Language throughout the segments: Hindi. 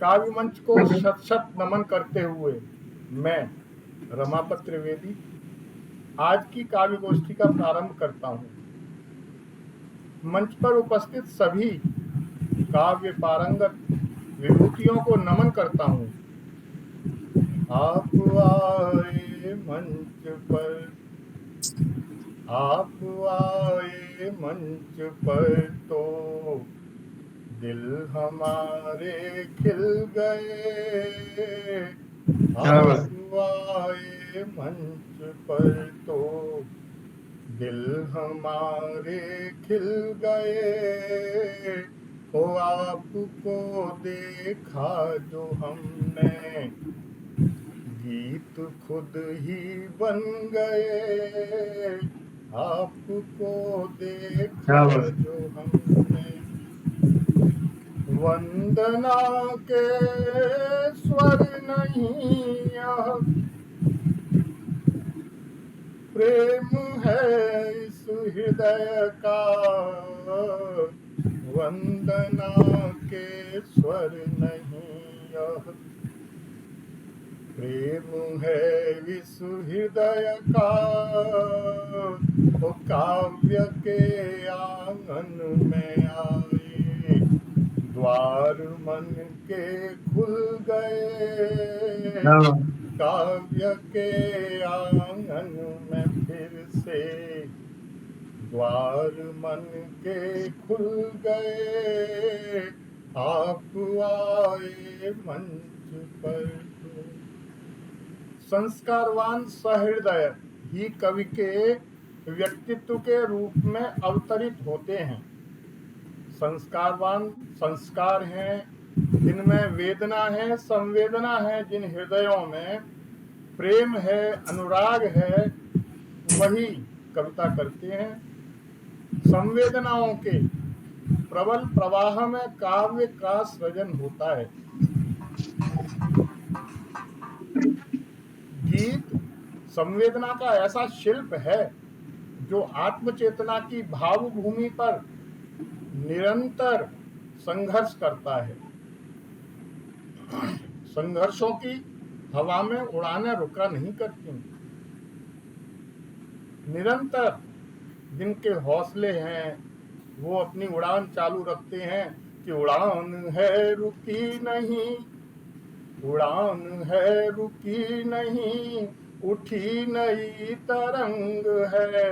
काव्य मंच को शत शत नमन करते हुए मैं रमापत त्रिवेदी आज की काव्य गोष्ठी का प्रारंभ करता हूँ। मंच पर उपस्थित सभी काव्य पारंगत विभूतियों को नमन करता हूँ। आप आए मंच पर, आप आए मंच पर तो दिल हमारे खिल गए। आप आए मंच पर तो दिल हमारे खिल गए। ओ आपको देखा जो हमने गीत खुद ही बन गए। आपको देखा जो हमने वंदना के स्वर नहीं यह प्रेम है इस हृदय का। वंदना के स्वर नहीं यह प्रेम है इस हृदय का। ओ काव्य के आंगन में आए द्वार मन के खुल गए। काव्य के आंगन में फिर से द्वार मन के खुल गए। आप आए मंच पर तो। संस्कारवान सहृदय ही कवि के व्यक्तित्व के रूप में अवतरित होते हैं। संस्कारवान संस्कार हैं जिनमें वेदना है, संवेदना है, जिन हृदयों में प्रेम है, अनुराग है, वही कविता करते हैं। संवेदनाओं के प्रबल प्रवाह में काव्य का सृजन होता है। गीत संवेदना का ऐसा शिल्प है जो आत्मचेतना की भावभूमि पर निरंतर संघर्ष करता है। संघर्षों की हवा में उड़ाने रुका नहीं करती। निरंतर जिनके हौसले हैं वो अपनी उड़ान चालू रखते हैं कि उड़ान है रुकी नहीं, उड़ान है रुकी नहीं, उठी नई तरंग है।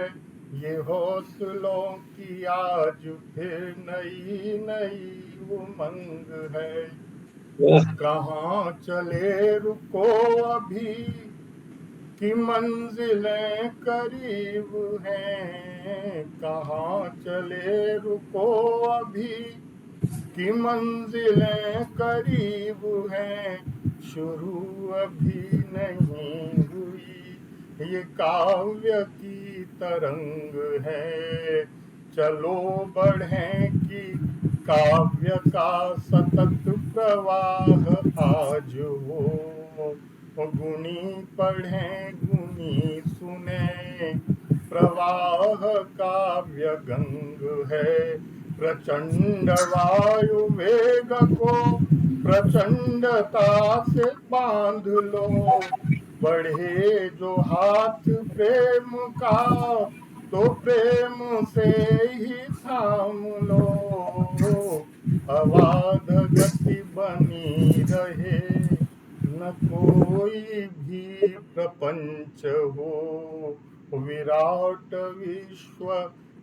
ये हौसलों की आज फिर नई नई उमंग है। कहाँ चले रुको अभी कि मंजिलें करीब हैं। कहाँ चले रुको अभी कि मंजिलें करीब हैं। शुरू अभी नहीं हुई ये काव्य की तरंग है। चलो बढ़ें कि काव्य का सतत प्रवाह आज हो। गुणी पढ़ें गुणी सुने प्रवाह काव्य गंग है। प्रचंड वायु वेग को प्रचंडता से बांध लो। बढ़े जो हाथ प्रेम का तो प्रेम से ही थाम लो। अबाध गति बनी रहे न कोई भी प्रपंच हो। विराट विश्व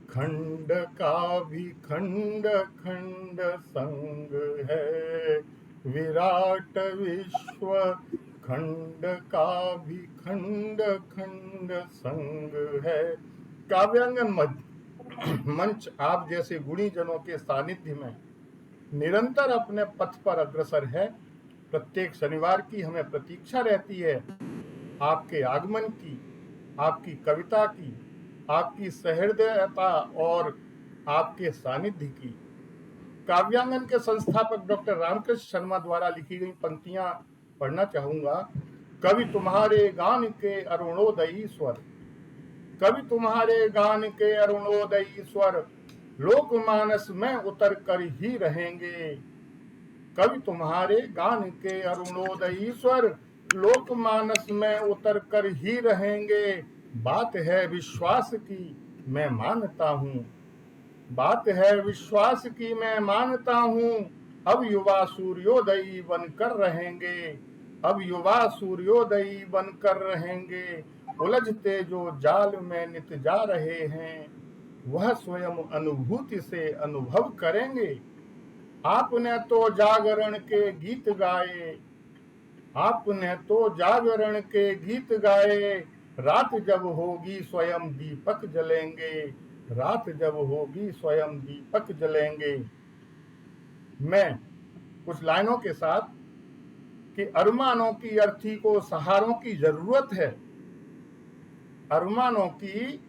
खंड का भी खंड खंड संग है। विराट विश्व खंड का भी खंड खंड संग है। काव्यांगन मंच आप जैसे गुणी जनों के सानिध्य में निरंतर अपने पथ पर अग्रसर है। प्रत्येक शनिवार की हमें प्रतीक्षा रहती है आपके आगमन की, आपकी कविता की, आपकी सहृदयता और आपके सानिध्य की। काव्यांगन के संस्थापक डॉक्टर रामकृष्ण शर्मा द्वारा लिखी गई पंक्तियां पढ़ना चाहूंगा। कवि तुम्हारे गान के अरुणोदयी स्वर, कवि तुम्हारे गान के अरुणोदयी स्वर लोकमानस में उतर कर ही रहेंगे। कवि तुम्हारे गान के अरुणोदयी स्वर लोकमानस में उतर कर ही रहेंगे। बात है विश्वास की मैं मानता हूँ, बात है विश्वास की मैं मानता हूँ। अब युवा सूर्योदयी बनकर रहेंगे, अब युवा सूर्योदयी बनकर रहेंगे। उलझते जो जाल में नित जा रहे हैं, वह स्वयं अनुभूति से अनुभव करेंगे। आपने तो जागरण के गीत गाए, आपने तो जागरण के गीत गाए। रात जब होगी स्वयं दीपक जलेंगे, रात जब होगी स्वयं दीपक जलेंगे। मैं कुछ लाइनों के साथ कि अरमानों की अर्थी को सहारों की जरूरत है, अरमानों की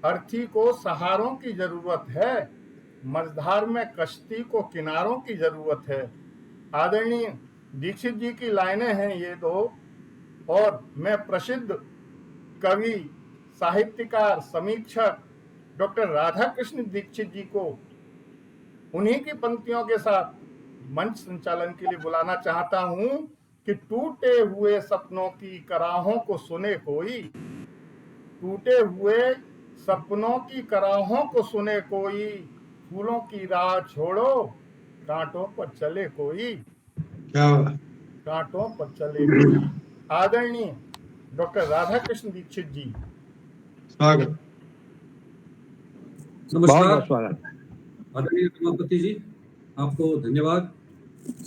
अर्थी को सहारों की जरूरत है, मझधार में कश्ती को किनारों की जरूरत है। आदरणीय दीक्षित जी की लाइनें हैं ये दो, और मैं प्रसिद्ध कवि, साहित्यकार, समीक्षक डॉक्टर राधा कृष्ण दीक्षित जी को उन्हीं की पंक्तियों के साथ मंच संचालन के लिए बुलाना चाहता हूं कि टूटे हुए सपनों की कराहों को सुने कोई, टूटे हुए सपनों की कराहों को सुने कोई। फूलों की राह छोड़ो कांटों पर चले कोई, कांटों पर चले कोई। आदरणीय डॉक्टर राधा कृष्ण दीक्षित जी, स्वागत। नमस्कार आदरणीय रमापति जी, आपको धन्यवाद।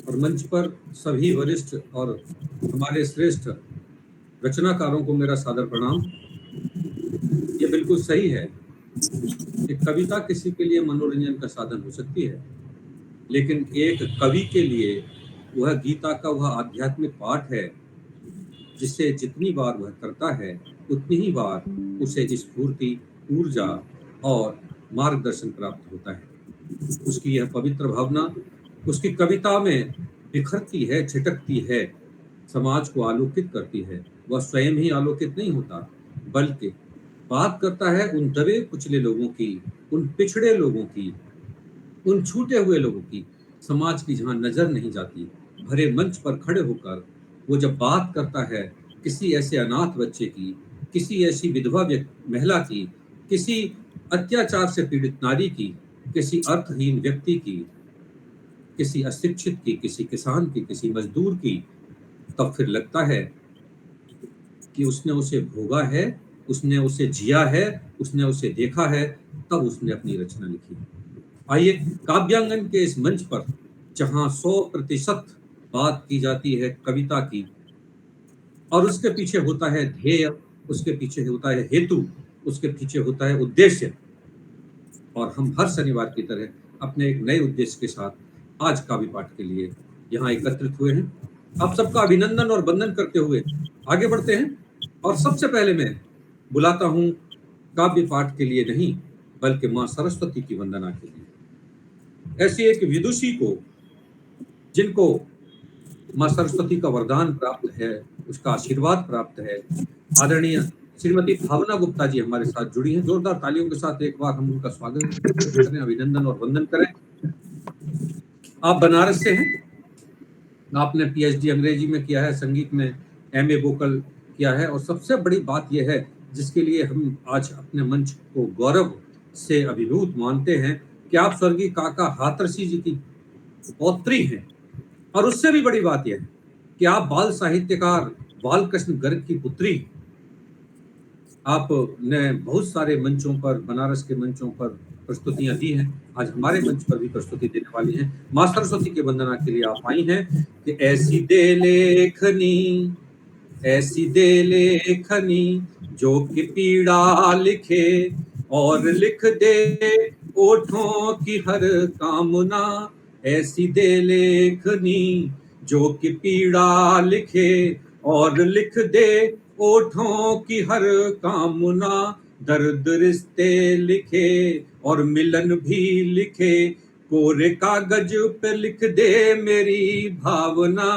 और मंच पर सभी वरिष्ठ और हमारे श्रेष्ठ रचनाकारों को मेरा सादर प्रणाम। ये बिल्कुल सही है कि कविता किसी के लिए मनोरंजन का साधन हो सकती है, लेकिन एक कवि के लिए वह गीता का वह आध्यात्मिक पाठ है जिसे जितनी बार वह करता है उतनी ही बार उसे स्फूर्ति, ऊर्जा और मार्गदर्शन प्राप्त होता है। उसकी यह पवित्र भावना उसकी कविता में बिखरती है, छिटकती है, समाज को आलोकित करती है। वह स्वयं ही आलोकित नहीं होता, बल्कि बात करता है उन दबे कुचले लोगों की, उन पिछड़े लोगों की, उन छूटे हुए लोगों की, समाज की जहां नजर नहीं जाती। भरे मंच पर खड़े होकर वो जब बात करता है किसी ऐसे अनाथ बच्चे की, किसी ऐसी विधवा महिला की, किसी अत्याचार से पीड़ित नारी की, किसी अर्थहीन व्यक्ति की, किसी अशिक्षित की, किसी किसान की, किसी मजदूर की, तब फिर लगता है कि उसने उसे भोगा है, उसने उसे जिया है, उसने उसे देखा है, तब उसने अपनी रचना लिखी। आइए काव्यांगन के इस मंच पर जहां 100% बात की जाती है कविता की, और उसके पीछे होता है ध्येय, उसके पीछे होता है हेतु, उसके पीछे होता है उद्देश्य, और हम हर शनिवार की तरह अपने एक नए उद्देश्य के साथ आज काव्य पाठ के लिए यहाँ एकत्रित हुए हैं। आप सबका अभिनंदन और वंदन करते हुए आगे बढ़ते हैं। और सबसे पहले मैं बुलाता हूँ काव्य पाठ के लिए नहीं, बल्कि माँ सरस्वती की वंदना के लिए। ऐसी एक विदुषी को, जिनको माँ सरस्वती का वरदान प्राप्त है, उसका आशीर्वाद प्राप्त है, आदरणीय श्रीमती भावना गुप्ता जी हमारे साथ जुड़ी हैं। जोरदार तालियों के साथ एक बार हम उनका स्वागत करें, अभिनंदन और वंदन करें। आप बनारस से हैं, आपने पीएचडी अंग्रेजी में किया है, संगीत में एमए वोकल किया है, और सबसे बड़ी बात यह है जिसके लिए हम आज अपने मंच को गौरव से अभिभूत मानते हैं कि आप स्वर्गीय काका हाथरसी जी की पौत्री हैं। और उससे भी बड़ी बात यह है कि आप बाल साहित्यकार बालकृष्ण गर्ग की पुत्री। आपने बहुत सारे मंचों पर, बनारस के मंचों पर प्रस्तुतियां दी हैं, आज हमारे मंच पर भी प्रस्तुति देने वाली हैं। माँ सरस्वती के वंदना के लिए आप आई हैं कि ऐसी दे लेखनी, ऐसी दे लेखनी जो कि पीड़ा लिखे और लिख दे ओठों की हर कामना। ऐसी दे लेखनी जो कि पीड़ा लिखे और लिख दे ओठों की हर कामना। दर्द रिश्ते लिखे और मिलन भी लिखे, कोरे कागज पे लिख दे मेरी भावना।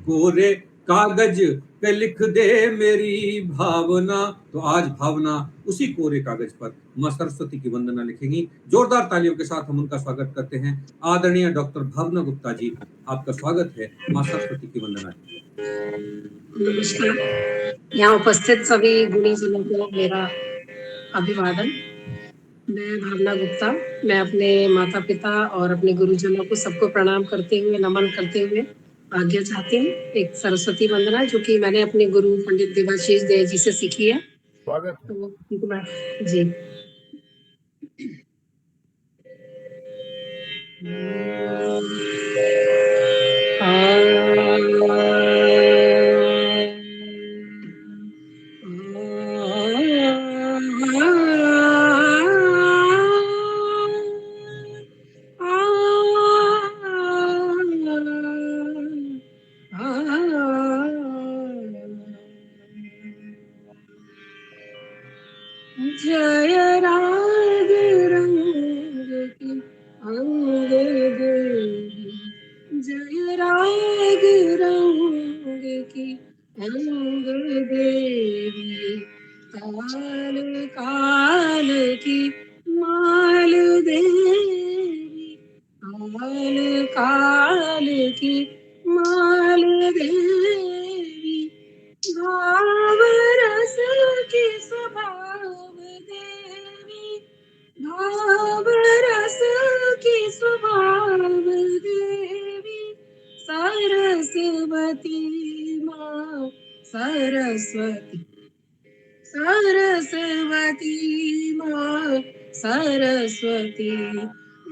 कोरे कागज पे लिख दे मेरी भावना। तो आज भावना उसी कोरे कागज पर माँ सरस्वती की वंदना लिखेंगी। जोरदार तालियों के साथ हम उनका स्वागत करते हैं। आदरणीय डॉक्टर भावना गुप्ता जी, आपका स्वागत है माँ सरस्वती की वंदना। नमस्कार। यहाँ उपस्थित सभी गुणीजनों को मेरा अभिवादन। मैं भावना गुप्ता, मैं अपने माता पिता और अपने गुरुजनों को सबको प्रणाम करते हुए, नमन करते हुए आज्ञा चाहती हूँ। एक सरस्वती वंदना जो कि मैंने अपने गुरु पंडित देवाशीष देव जी से सीखी है। स्वागत। तो उनको मैं जी जय राग रंग की अंग देवी, जय राग रंग की अंग देवी, काल काल की माल देवी, काल काल की माल देवी, भाव रस की स्वभाव देवी, भाव रस की स्वभाव देवी, सरस्वती माँ सरस्वती, सरस्वती माँ सरस्वती,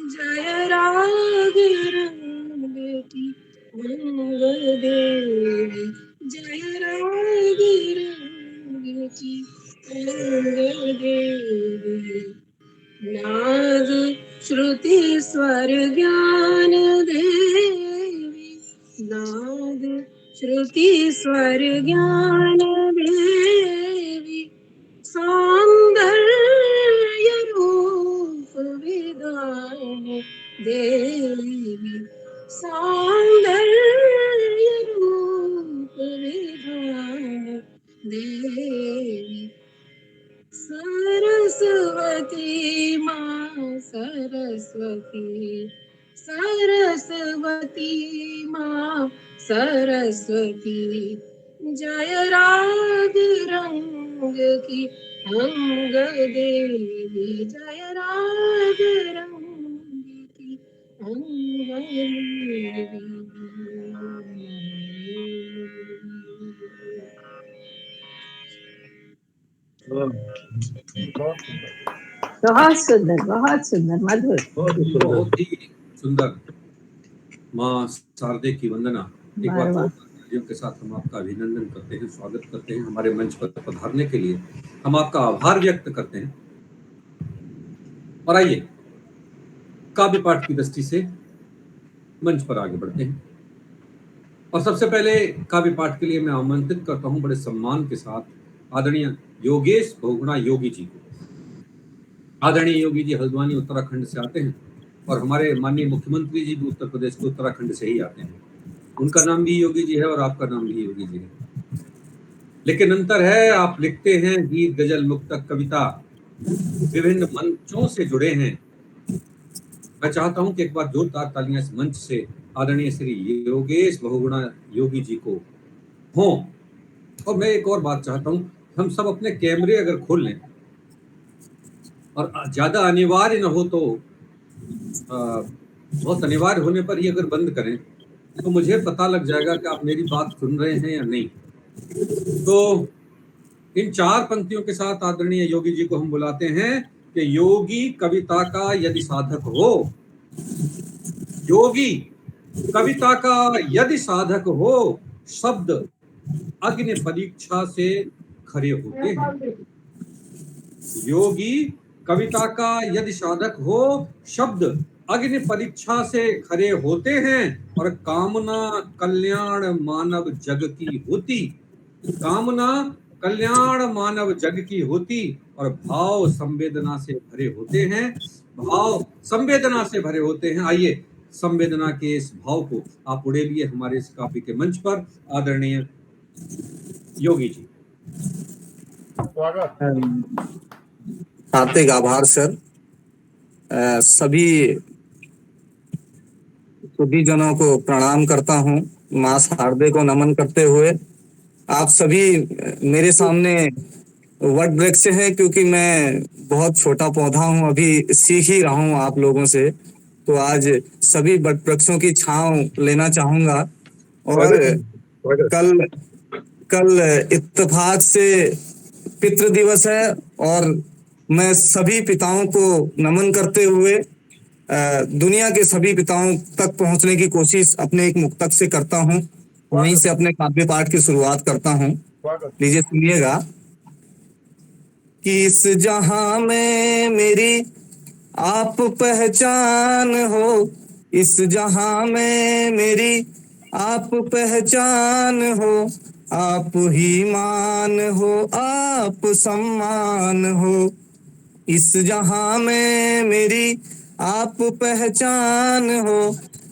जय राग रंग की अंग देवी, जय राग रंग की अंग देवी, नाद श्रुति स्वर ज्ञान देवी, नाद श्रुति स्वर ज्ञान देवी, सौंदर्य रूप विधान देवी, सौंदर्य रूप विधान देवी, सरस्वती माँ सरस्वती, सरस्वती माँ सरस्वती, जय राग रंग की अंग देवी, जय राग रंग की अंग देवी। बहुत बहुत सुंदर। सुंदर, बहुत सुंदर, मधुर। बहुत ही सुंदर माँ शारदे की वंदना। एक बार वाह, तालियों के साथ हम आपका अभिनंदन करते हैं, स्वागत करते हैं। हमारे मंच पर पधारने के लिए हम आपका आभार व्यक्त करते हैं। और आइए काव्य पाठ की दृष्टि से मंच पर आगे बढ़ते हैं। और सबसे पहले काव्य पाठ के लिए मैं आमंत्रित करता हूं बड़े सम्मान के साथ आदरणीय योगेश बहुगुणा योगी जी को। आदरणीय योगी जी हल्द्वानी उत्तराखंड से आते हैं और हमारे माननीय मुख्यमंत्री जी भी उत्तर प्रदेश के उत्तराखंड से ही आते हैं। उनका नाम भी योगी जी है और आपका नाम भी योगी जी है, लेकिन अंतर है आप लिखते हैं गीत, गजल, मुक्तक, कविता, विभिन्न मंचों से जुड़े हैं। मैं चाहता हूं कि एक बार जोरदार तालियां इस मंच से आदरणीय श्री योगेश बहुगुणा योगी जी को हों। और मैं एक और बात चाहता हूं, हम सब अपने कैमरे अगर खोल लें और ज्यादा अनिवार्य न हो तो बहुत अनिवार्य होने पर ही अगर बंद करें तो मुझे पता लग जाएगा कि आप मेरी बात सुन रहे हैं या नहीं। तो इन चार पंक्तियों के साथ आदरणीय योगी जी को हम बुलाते हैं कि योगी कविता का यदि साधक हो, योगी कविता का यदि साधक हो, शब्द अग्नि परीक्षा से खरे होते हैं। योगी कविता का यदि साधक हो, शब्द अग्नि परीक्षा से खरे होते हैं और कामना कल्याण मानव जग की होती, कामना कल्याण मानव जग की होती और भाव संवेदना से भरे होते हैं, भाव संवेदना से भरे होते हैं। आइए संवेदना के इस भाव को आप उड़ेलिए हमारे इस काव्य के मंच पर। आदरणीय योगी जी। स्वागत। हार्दिक आभार सर। सभी जनों को प्रणाम करता हूँ, माँ शारदे को नमन करते हुए। आप सभी मेरे सामने वट वृक्ष है, क्योंकि मैं बहुत छोटा पौधा हूँ, अभी सीख ही रहा हूँ आप लोगों से। तो आज सभी वट वृक्षों की छांव लेना चाहूंगा। और कल कल इत्तेफाक से पितृ दिवस है, और मैं सभी पिताओं को नमन करते हुए दुनिया के सभी पिताओं तक पहुंचने की कोशिश अपने एक मुक्तक से करता हूं। वहीं से अपने काव्य पाठ की शुरुआत करता हूं। स्वागत। लीजिए सुनिएगा कि इस जहां में मेरी आप पहचान हो, इस जहां में मेरी आप पहचान हो, आप ही मान हो, आप सम्मान हो। इस जहां में मेरी आप पहचान हो,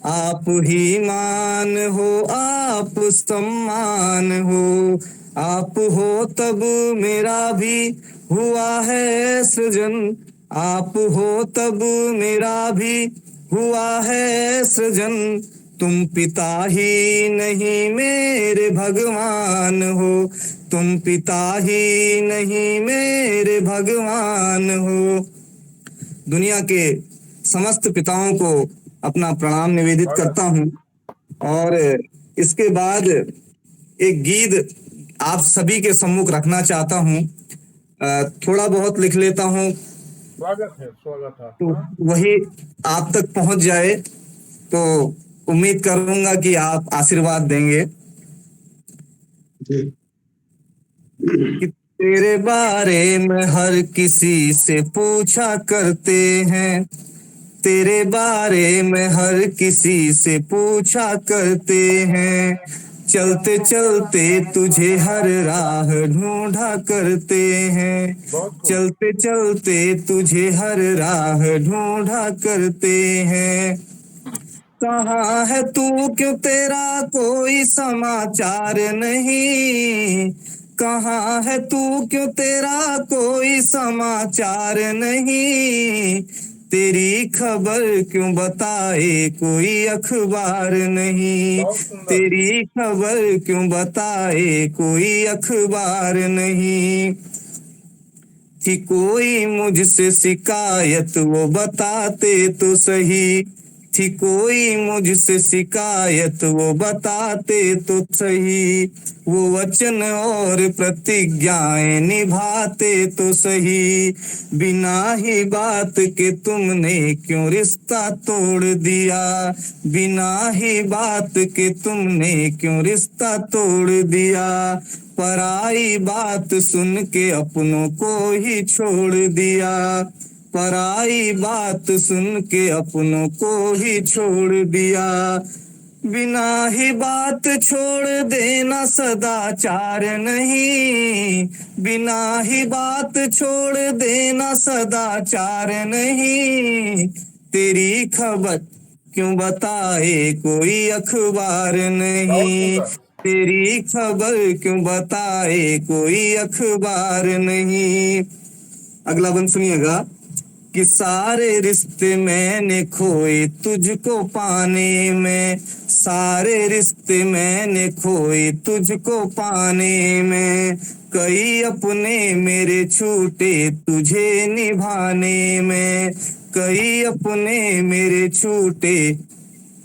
आप ही मान हो, आप सम्मान हो। आप हो तब मेरा भी हुआ है सृजन, आप हो तब मेरा भी हुआ है सृजन। तुम पिता ही नहीं मेरे भगवान हो, तुम पिता ही नहीं मेरे भगवान हो। दुनिया के समस्त पिताओं को अपना प्रणाम निवेदित करता हूँ। और इसके बाद एक गीत आप सभी के सम्मुख रखना चाहता हूँ। थोड़ा बहुत लिख लेता हूँ, स्वागत है, स्वागत है। तो वही आप तक पहुंच जाए, तो उम्मीद करूंगा कि आप आशीर्वाद देंगे। कि तेरे बारे में हर किसी से पूछा करते हैं, तेरे बारे में हर किसी से पूछा करते हैं। चलते चलते तुझे हर राह ढूंढा करते हैं, चलते चलते तुझे हर राह ढूंढा करते हैं। कहाँ है तू, क्यों तेरा कोई समाचार नहीं, कहाँ है तू, क्यों तेरा कोई समाचार नहीं। तेरी खबर क्यों बताए कोई अखबार नहीं, तेरी खबर क्यों बताए कोई अखबार नहीं। थी कोई मुझसे शिकायत वो बताते तो सही, थी कोई मुझसे शिकायत वो बताते तो सही। वो वचन और प्रतिज्ञाएं निभाते तो सही। बिना ही बात के तुमने क्यों रिश्ता तोड़ दिया, बिना ही बात के तुमने क्यों रिश्ता तोड़ दिया। पराई बात सुन के अपनों को ही छोड़ दिया, पराई बात सुन के अपनों को ही छोड़ दिया। बिना ही बात छोड़ देना सदाचार नहीं, बिना ही बात छोड़ देना सदाचार नहीं। तेरी खबर क्यों बताए कोई अखबार नहीं, तेरी खबर क्यों बताए कोई अखबार नहीं। अगला बंद सुनिएगा कि सारे रिश्ते मैंने खोए तुझको पाने में, सारे रिश्ते मैंने खोए तुझको पाने में। कई अपने मेरे छूटे तुझे निभाने में, कई अपने मेरे छूटे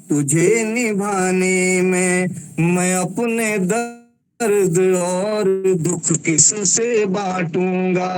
तुझे निभाने में। मैं अपने दर्द और दुख किससे बांटूंगा,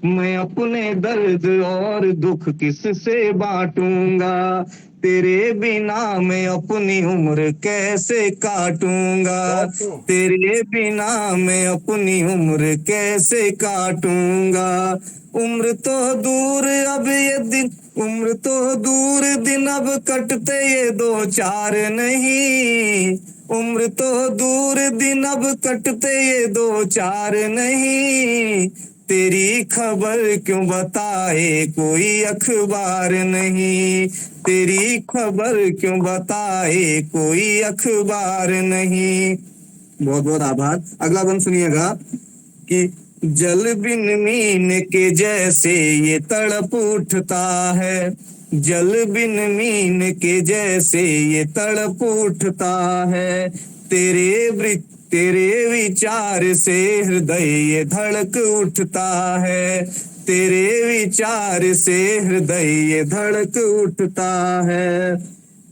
मैं अपने दर्द और दुख किससे बांटूंगा। तेरे बिना मैं अपनी उम्र कैसे काटूंगा, तेरे बिना मैं अपनी उम्र कैसे काटूंगा। उम्र तो दूर अब ये दिन, उम्र तो दूर दिन अब कटते ये दो चार नहीं। उम्र तो दूर दिन अब कटते ये दो चार नहीं। तेरी खबर क्यों बताए कोई अखबार नहीं, तेरी खबर क्यों बताए कोई अखबार नहीं। बहुत बहुत आभार। अगला बंद सुनिएगा कि जल बिन मीन के जैसे ये तड़प उठता है, जल बिन मीन के जैसे ये तड़प उठता है, तेरे विचार से हृदय ये धड़क उठता है, तेरे विचार से हृदय ये धड़क उठता है,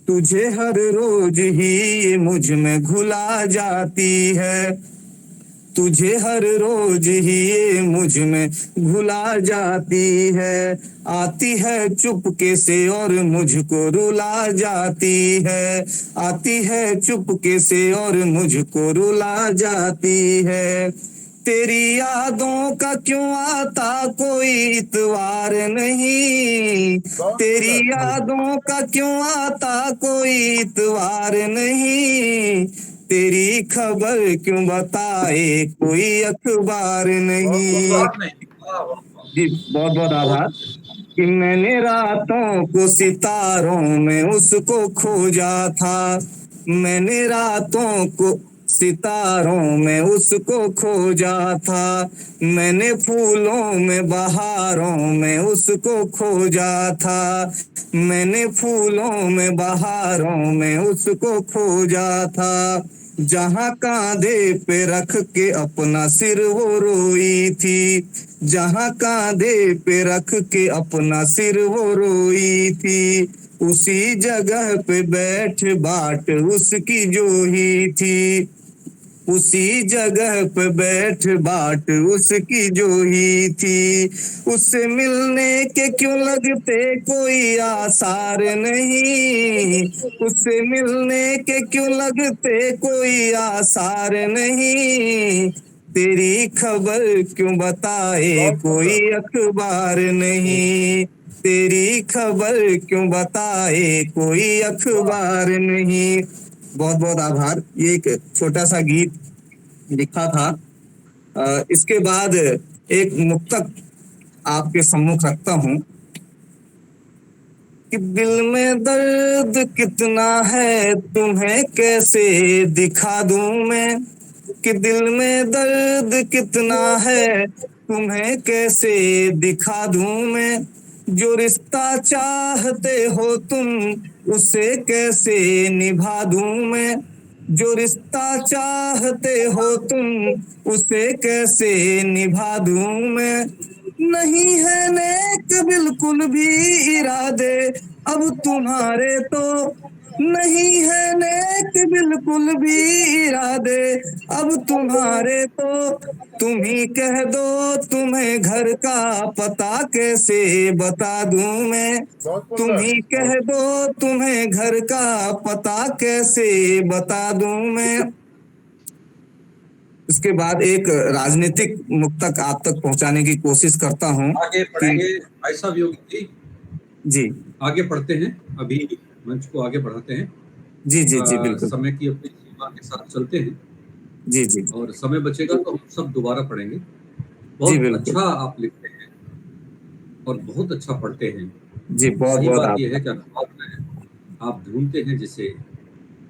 तुझे हर रोज ही ये मुझ में घुला जाती है, तुझे हर रोज ही ये मुझ में घुला जाती है, आती है चुपके से और मुझको रुला जाती है, आती है चुपके से और मुझको रुला जाती है, तेरी यादों का क्यों आता कोई इतवार नहीं, तेरी यादों का क्यों आता कोई इतवार नहीं, तेरी खबर क्यों बताए कोई अखबार नहीं। जी बहुत बहुत आभार। कि मैंने रातों को सितारों में उसको खोजा था, मैंने रातों को सितारों में उसको खोजा था, मैंने फूलों में बहारों में उसको खोजा था, मैंने फूलों में बहारों में उसको खोजा था, जहाँ कांधे पे रख के अपना सिर वो रोई थी, जहाँ कांधे पे रख के अपना सिर वो रोई थी, उसी जगह पे बैठ बाट उसकी जो ही थी, उसी जगह पे बैठ बाट उसकी जो ही थी, उससे मिलने के क्यों लगते कोई आसार नहीं, उससे मिलने के क्यों लगते कोई आसार नहीं, तेरी खबर क्यों बताए कोई अखबार नहीं, तेरी खबर क्यों बताए कोई अखबार नहीं। बहुत बहुत आभार। ये एक छोटा सा गीत लिखा था। इसके बाद एक मुक्तक आपके सम्मुख रखता हूँ कि दिल में दर्द कितना है तुम्हें कैसे दिखा दूं मैं, कि दिल में दर्द कितना है तुम्हें कैसे दिखा दूं मैं, जो रिश्ता चाहते हो तुम उसे कैसे निभा दूं मैं, जो रिश्ता चाहते हो तुम उसे कैसे निभा दूं मैं, नहीं है नेक बिल्कुल भी इरादे अब तुम्हारे तो, नहीं है नेक बिल्कुल भी इरादे अब तुम्हारे तो, तुम ही कह दो तुम्हें घर का पता कैसे बता दूं मैं, तुम ही कह दो तुम्हें घर का पता कैसे बता दूं मैं। इसके बाद एक राजनीतिक मुक्तक आप तक पहुंचाने की कोशिश करता हूं। आगे पढ़ेंगे भाई साहब योगी जी, आगे पढ़ते हैं, अभी मंच को आगे बढ़ाते हैं। जी जी जी बिल्कुल, समय की अपनी सीमा के साथ चलते हैं। जी जी, और समय बचेगा तो हम सब दोबारा पढ़ेंगे। जी बहुत बिल्कुल, अच्छा आप लिखते हैं और बहुत अच्छा पढ़ते हैं। जी बहुत सही बहुत बात यह है कि अखबार में आप ढूंढते हैं जिसे,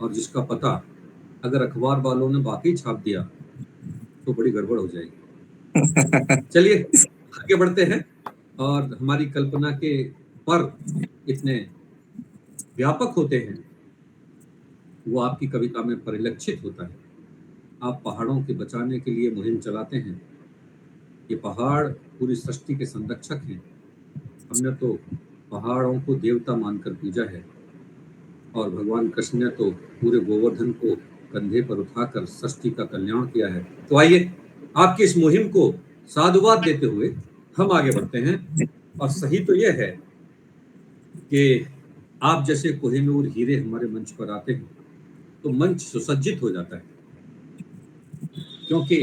और जिसका पता अगर अखबार वालों ने वाकई छाप दिया तो बड़ी गड़बड़ हो जाएगी। चलिए आगे बढ़ते हैं। और हमारी कल्पना के पर इतने व्यापक होते हैं, वो आपकी कविता में परिलक्षित होता है। आप पहाड़ों के बचाने के लिए मुहिम चलाते हैं। ये पहाड़ पूरी सृष्टि के संरक्षक हैं। हमने तो पहाड़ों को देवता मानकर पूजा है, और भगवान कृष्ण ने तो पूरे गोवर्धन को कंधे पर उठाकर सृष्टि का कल्याण किया है। तो आइए आपकी इस मुहिम को साधुवाद देते हुए हम आगे बढ़ते हैं। और सही तो यह है कि आप जैसे कोहिनूर हीरे हमारे मंच पर आते हैं तो मंच सुसज्जित हो जाता है, क्योंकि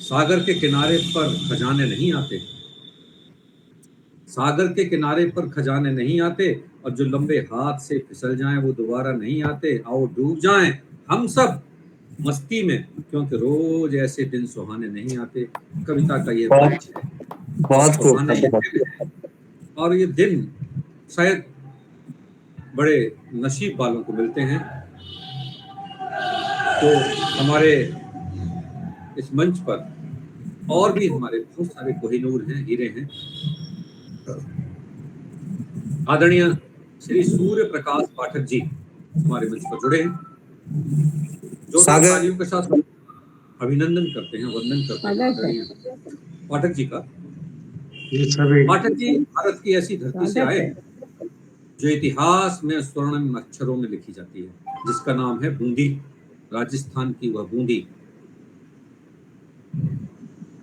सागर के किनारे पर खजाने नहीं आते, सागर के किनारे पर खजाने नहीं आते, और जो लंबे हाथ से फिसल जाएं वो दोबारा नहीं आते। आओ डूब जाएं हम सब मस्ती में, क्योंकि रोज ऐसे दिन सुहाने नहीं आते। कविता का ये मंच है, बहुत सुहाने ये खूब, दिन है, और ये दिन शायद बड़े नसीब वालों को मिलते हैं। तो हमारे इस मंच पर और भी हमारे बहुत सारे कोहिनूर हैं, हीरे हैं। आदरणीय श्री सूर्य प्रकाश पाठक जी हमारे मंच पर जुड़े हैं। जोरदार तालियों के साथ अभिनंदन करते हैं, वंदन करते हैं आदरणीय पाठक जी का। पाठक जी भारत की ऐसी धरती से आए जो इतिहास में स्वर्णिम अक्षरों में लिखी जाती है, जिसका नाम है बूंदी। राजस्थान की वह बूंदी।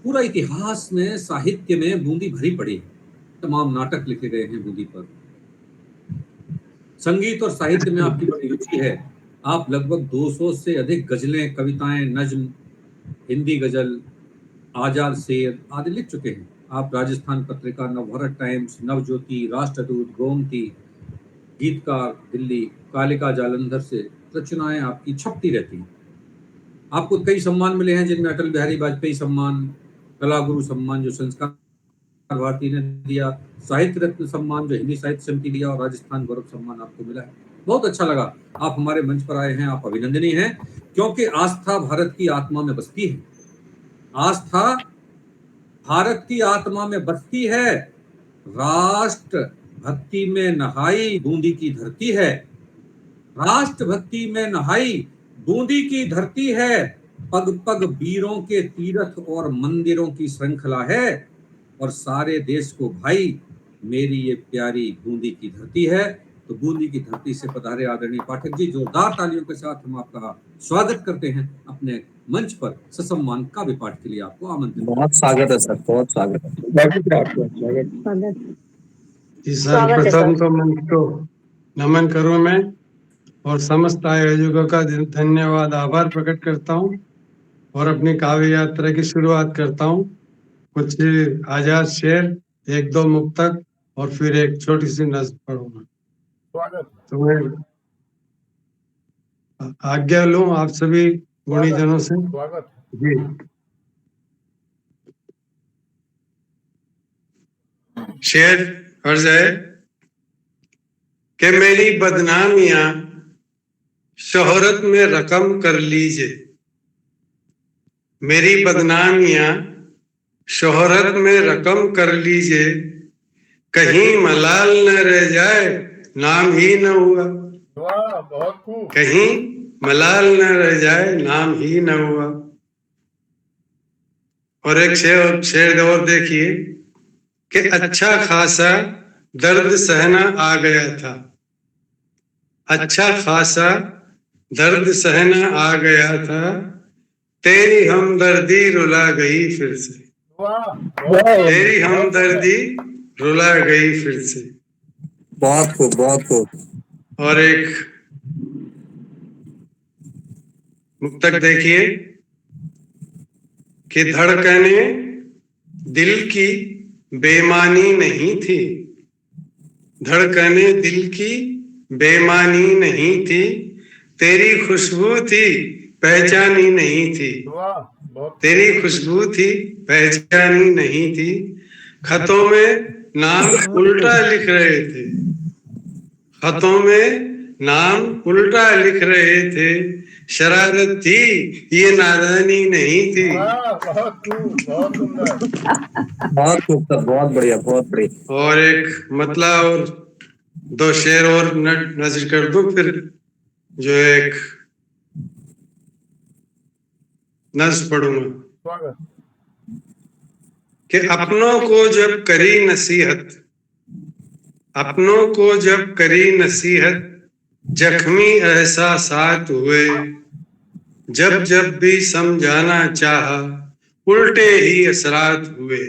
पूरा इतिहास में, साहित्य में बूंदी भरी पड़ी है। तमाम नाटक लिखे गए हैं बूंदी पर। संगीत और साहित्य में आपकी बड़ी रुचि है। आप लगभग 200 से अधिक गजलें, कविताएं, नज्म, हिंदी गजल, आजार शेर आदि लिख चुके हैं। आप राजस्थान पत्रिका, नवभारत टाइम्स, नवज्योति, राष्ट्रदूत, गोमती, गीतकार, दिल्ली, कालिका, जालंधर से रचनाएं आपकी छपती रहती हैं। आपको कई सम्मान मिले हैं, जिनमें अटल बिहारी वाजपेयी सम्मान, कला गुरु सम्मान जो संस्कार भारती ने दिया, साहित्य रत्न सम्मान जो हिंदी साहित्य समिति दिया, और राजस्थान गौरव सम्मान आपको मिला है। बहुत अच्छा लगा आप हमारे मंच पर आए हैं। आप अभिनंदनीय हैं, क्योंकि आस्था भारत की आत्मा में बसती है। आस्था भारत की आत्मा में बसती है। राष्ट्र भक्ति में नहाई बूंदी की धरती है। राष्ट्र भक्ति में नहाई बूंदी की धरती है। पग पग वीरों के तीर्थ और मंदिरों की श्रृंखला है। और सारे देश को भाई मेरी ये प्यारी बूंदी की धरती है। तो बूंदी की धरती से पधारे आदरणीय पाठक जी, जोरदार तालियों के साथ हम आपका स्वागत करते हैं अपने मंच पर। ससम्मान काव्य पाठ के लिए आपको आमंत्रित। बहुत स्वागत है सर, बहुत स्वागत है। सर्वप्रथम तो मंच को नमन करूं मैं, और समस्त आयोजकों का धन्यवाद, आभार प्रकट करता हूं, और अपनी काव्य यात्रा की शुरुआत करता हूं। कुछ आजाद शेर, एक दो मुक्तक, और फिर एक छोटी सी नज्म पढ़ूंगा। तो मैं आज्ञा लूं आप सभी गुणीजनों से। जी। शेर अर्ज है कि मेरी बदनामियां शोहरत में रकम कर लीजिए। मेरी बदनामियां शोहरत में रकम कर लीजिए। कहीं मलाल न रह जाए, नाम ही न हुआ। कहीं मलाल न रह जाए, नाम ही न हुआ। और एक शेर और देखिए कि अच्छा खासा दर्द सहना आ गया था। अच्छा खासा दर्द सहना आ गया था। तेरी हमदर्दी रुला गई फिर से। तेरी हमदर्दी रुला गई फिर से। बहुत खूब, बहुत खूब। और एक मुक्तक देखिए कि धड़कने दिल की बेमानी नहीं थी। धड़कने दिल की बेमानी नहीं थी। तेरी खुशबू थी, पहचानी नहीं थी। तेरी खुशबू थी, पहचानी नहीं थी। खतों में नाम उल्टा लिख रहे थे। खतों में नाम उल्टा लिख रहे थे। शरारत थी, ये नादानी नहीं थी। बहुत खूब सर, बहुत बढ़िया, बहुत बढ़िया। और एक मतला और दो शेर और नजर कर दूं, फिर जो एक नज्म पढ़ूंगा कि अपनों को जब करी नसीहत, अपनों को जब करी नसीहत, जख्मी एहसासात हुए। जब जब भी समझाना चाहा, उल्टे ही असरात हुए।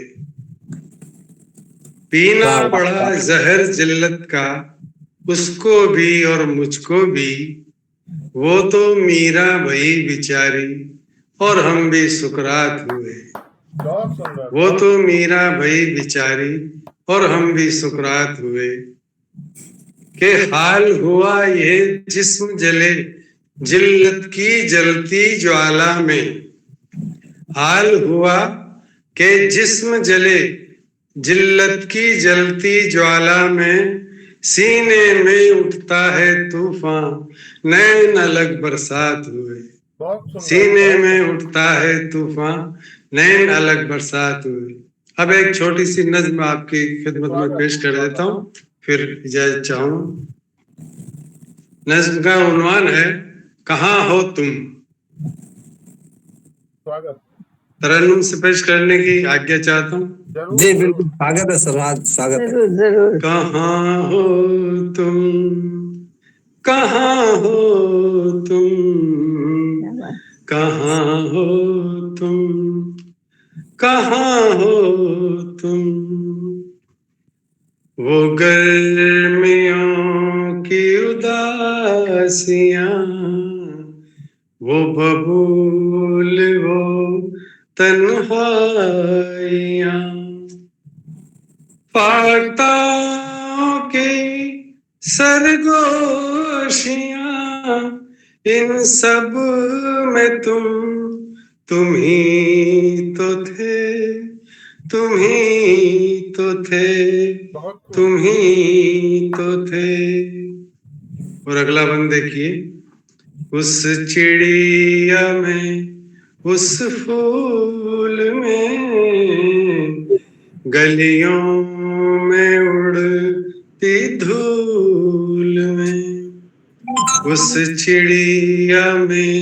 पीना पड़ा जहर जिल्लत का, उसको भी और मुझको भी। वो तो मीरा भई बिचारी, और हम भी सुकरात हुए। वो तो मीरा भई बिचारी, और हम भी सुकरात हुए। के हाल हुआ ये जिस्म जले, जिल्लत की जलती ज्वाला में। हाल हुआ के जिस्म जले, जिल्लत की जलती ज्वाला में। सीने में उठता है तूफान, नैन अलग बरसात हुए। बहुत सुंदर। सीने में उठता है तूफान, नैन अलग बरसात हुई। अब एक छोटी सी नज्म आपकी खिदमत में पेश कर देता हूँ, फिर इजाजत चाहूँ। नज्म का उन्वान है कहाँ हो तुम। स्वागत। तरन्नुम से पेश करने की आज्ञा चाहता हूँ। जरूर जी बिल्कुल, स्वागत है सर, स्वागत है। जरूर जरूर। कहाँ हो तुम, कहाँ हो तुम, क्या बात। कहाँ हो तुम, कहाँ हो तुम। वो गर्मियों की उदासियां, वो बबूल, वो तन्हाइयां, फाख्ताओं की सरगोशियां, इन सब में तुम ही तो थे, तुम ही तो थे, बहुत खूब। तुम ही तो थे। और अगला बंद देखिए। उस चिड़िया में, उस फूल में, गलियों में उड़ती धूल में, उस चिड़िया में,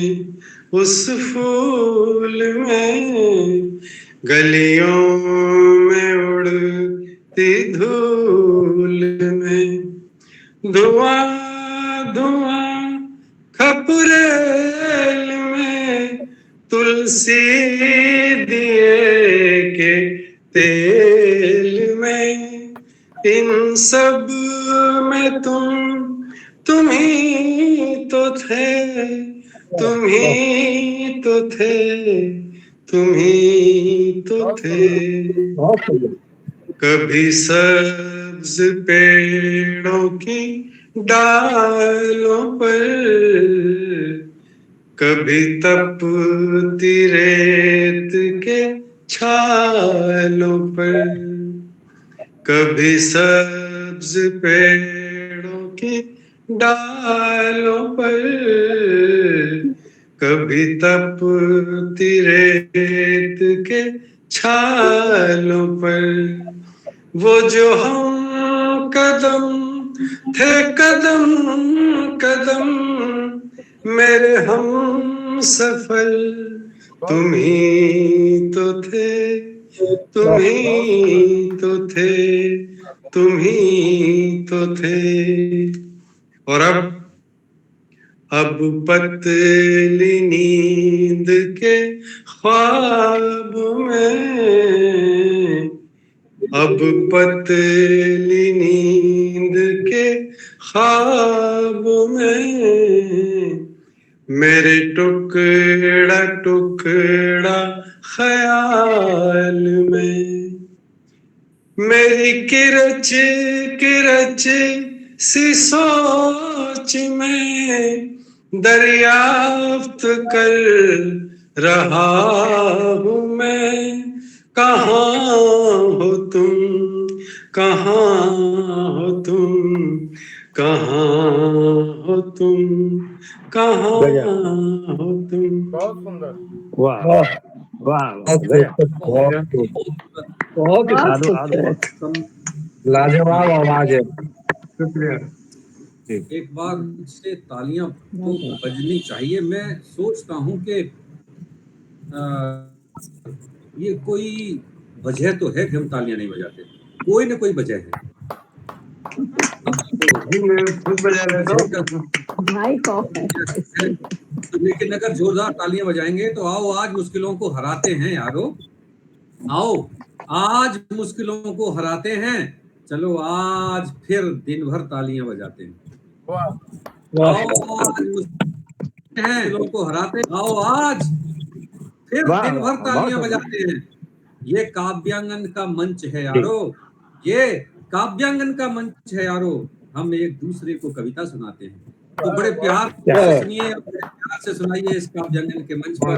उस फूल में, गलियों में उड़ती धूल में, धुआं धुआं खपरेल में, तुलसी दिए के तेल में, इन सब में तुम ही तो थे, तुम ही तो थे, तुम ही तो थे। कभी सब्ज पेड़ों की डालों पर, कभी तपती रेत के छालों पर, कभी सब्ज पेड़ों की डालों पर, कभी तपती रेत के छालों पर, वो जो हम कदम थे, कदम कदम मेरे हम सफर, तुम ही तो थे, तुम ही तो थे, तुम ही तो थे। और अब पतली नींद के ख्वाब में, अब पतली नींद के ख्वाब में, मेरे टुकड़ा टुकड़ा ख्याल में, मेरी किरच किरच सी सोच में, दरियाफ्त कर रहा हूँ मैं, कहाँ हो तुम, कहाँ हो तुम, कहाँ हो तुम, कहाँ हो तुम। बहुत सुंदर। वाह वाह वाह, बहुत ही बहुत खूबसूरत। लाजवाब आवाज है। शुक्रिया। एक बार से तालियां तो बजनी चाहिए। मैं सोचता हूँ कि ये कोई वजह तो है कि हम तालियां नहीं बजाते, कोई ना कोई वजह है। भाई कॉफ है। लेकिन अगर जोरदार तालियां बजाएंगे तो आओ आज मुश्किलों को हराते हैं यारो, आओ आज मुश्किलों को हराते हैं, चलो आज फिर दिन भर तालियां बजाते हैं। वाह। आओ आज मुश्किलों को हराते हैं, आओ आज फिर दिन भर तालियां बजाते हैं। ये काव्यांगन का मंच है यारो, ये काव्यांगन का मंच है यारो, हम एक दूसरे को कविता सुनाते हैं। तो बड़े प्यार से सुनिए, बड़े प्यार से सुनाइए इस काव्यांगन के मंच पर।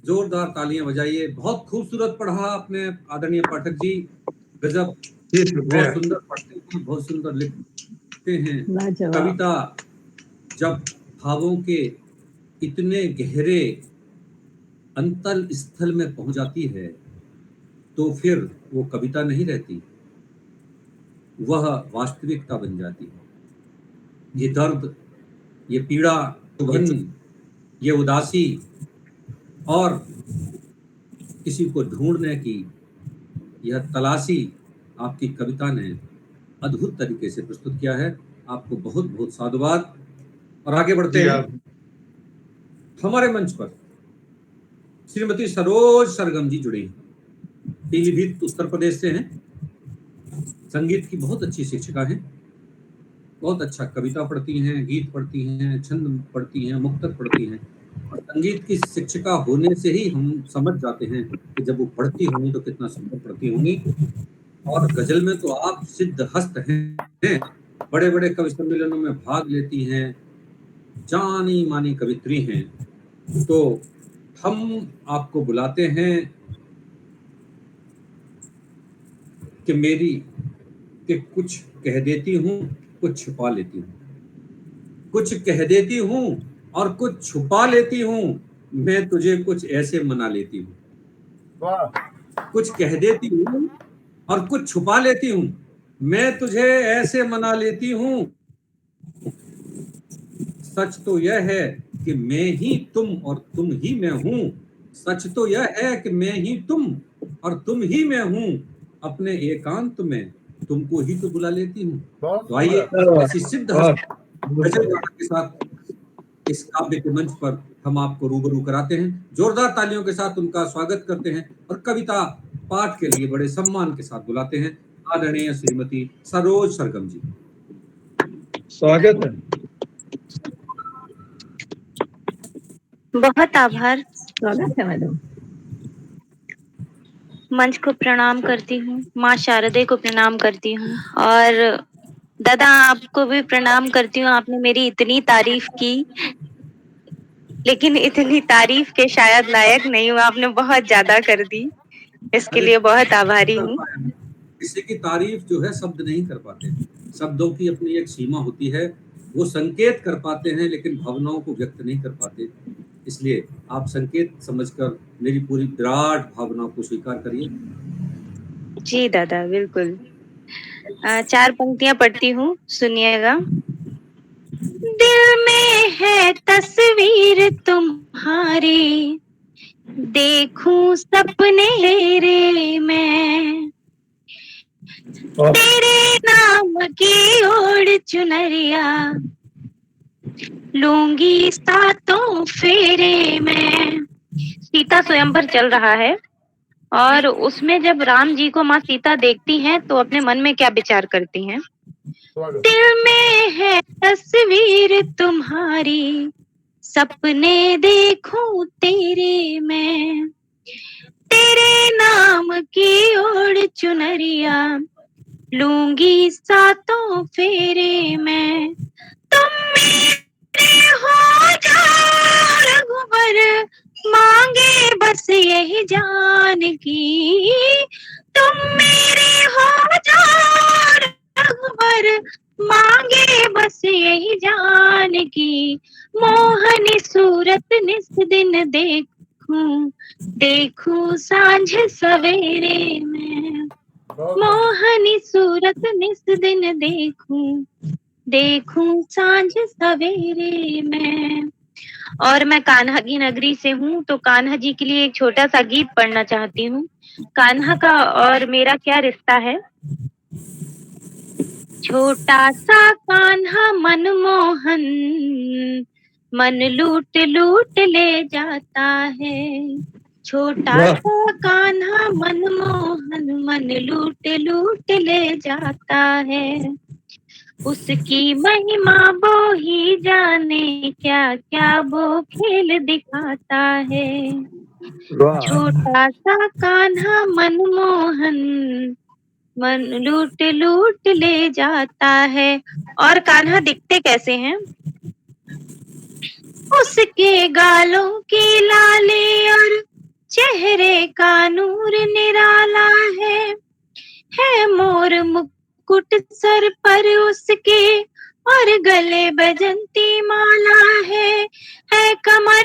जोरदार तालियां बजाइए। बहुत खूबसूरत पढ़ा आपने आदरणीय पाठक जी, गजब, बहुत सुंदर पढ़ते हैं, बहुत सुंदर लिखते हैं। कविता जब भावों के इतने गहरे अंतल स्थल में पहुंच जाती है तो फिर वो कविता नहीं रहती, वह वास्तविकता बन जाती है। ये दर्द, ये पीड़ा, चुभन, ये उदासी और किसी को ढूंढने की यह तलाशी आपकी कविता ने अद्भुत तरीके से प्रस्तुत किया है। आपको बहुत बहुत साधुवाद। और आगे बढ़ते हैं। हमारे मंच पर श्रीमती सरोज सरगम जी जुड़ी हैं, पीलीभीत उत्तर प्रदेश से हैं। संगीत की बहुत अच्छी शिक्षिका हैं, बहुत अच्छा कविता पढ़ती हैं, गीत पढ़ती हैं, छंद पढ़ती हैं, मुक्तक पढ़ती हैं। और संगीत की शिक्षिका होने से ही हम समझ जाते हैं कि जब वो पढ़ती होंगी तो कितना सुंदर पढ़ती होंगी। और गजल में तो आप सिद्ध हस्त हैं, बड़े बड़े कवि सम्मेलनों में भाग लेती हैं, जानी मानी कवित्री हैं। तो हम आपको बुलाते हैं कि मेरी कि कुछ कह देती हूँ, कुछ छुपा लेती हूँ, कुछ कह देती हूँ और कुछ छुपा लेती हूँ, मैं तुझे कुछ ऐसे मना लेती हूँ। वाह, कुछ कह देती हूँ और कुछ छुपा लेती हूँ, मैं तुझे ऐसे मना लेती हूँ। सच तो यह है कि मैं ही तुम और तुम ही मैं हूँ। सच तो यह है कि मैं ही तुम और तुम ही मैं हूँ। अपने एकांत में तुमको ही तो बुला लेती हूँ। बहुत तो आइए सुंदर। ऐसी सिद्ध गजल गाना के साथ इस काव्य के मंच पर हम आपको रूबरू कराते हैं। जोरदार तालियों के साथ उनका स्वागत करते हैं और कविता पाठ के लिए बड़े सम्मान के साथ बुलाते हैं आदरणीय श्रीमती सरोज सरगम जी। स्वागत है। बहुत आभार। स्वागत है मैडम। मंच को प्रणाम करती हूँ, माँ शारदे को प्रणाम करती हूँ और दादा आपको भी प्रणाम करती हूँ। आपने मेरी इतनी तारीफ की, लेकिन इतनी तारीफ के शायद लायक नहीं हूँ, आपने बहुत ज्यादा कर दी, इसके लिए बहुत आभारी हूँ। किसी की तारीफ जो है शब्द नहीं कर पाते, शब्दों की अपनी एक सीमा होती है, वो संकेत कर पाते हैं लेकिन भावनाओं को व्यक्त नहीं कर पाते। इसलिए आप संकेत समझकर मेरी पूरी विराट भावनाओं को स्वीकार करिए। जी दादा बिल्कुल। 4 पंक्तियां पढ़ती हूँ, सुनिएगा। दिल में है तस्वीर तुम्हारी, देखूं सपने रे मैं, तेरे नाम की ओढ़ चुनरिया, लूंगी सातों फेरे में। सीता स्वयंवर चल रहा है और उसमें जब राम जी को माँ सीता देखती हैं तो अपने मन में क्या विचार करती हैं। दिल में है तस्वीर तुम्हारी, सपने देखूं तेरे मैं, तेरे नाम की ओढ़ चुनरिया, लूंगी सातों फेरे में। तुम मेरे हो जाओ रघुवर, मांगे बस यही जान की। तुम मेरे हो जाओ रघुवर, मांगे बस यही जान की। मोहनी सूरत निस दिन देखूं, देखूं सांझ सवेरे में। मोहनी सूरत निस दिन देखूं, देखूं सांझ सवेरे में। और मैं कान्हा की नगरी से हूँ, तो कान्हा जी के लिए एक छोटा सा गीत पढ़ना चाहती हूँ। कान्हा का और मेरा क्या रिश्ता है। छोटा सा कान्हा मनमोहन, मन लूट लूट ले जाता है। छोटा सा कान्हा मनमोहन, मन लूट लूट ले जाता है। उसकी महिमा वो ही जाने, क्या क्या वो खेल दिखाता है। छोटा सा कान्हा मनमोहन, मन लूट लूट ले जाता है। और कान्हा दिखते कैसे हैं। उसके गालों की लाली और चेहरे का नूर निराला है मोर मुकुट सर पर उसके, और गले बजंती माला है कमर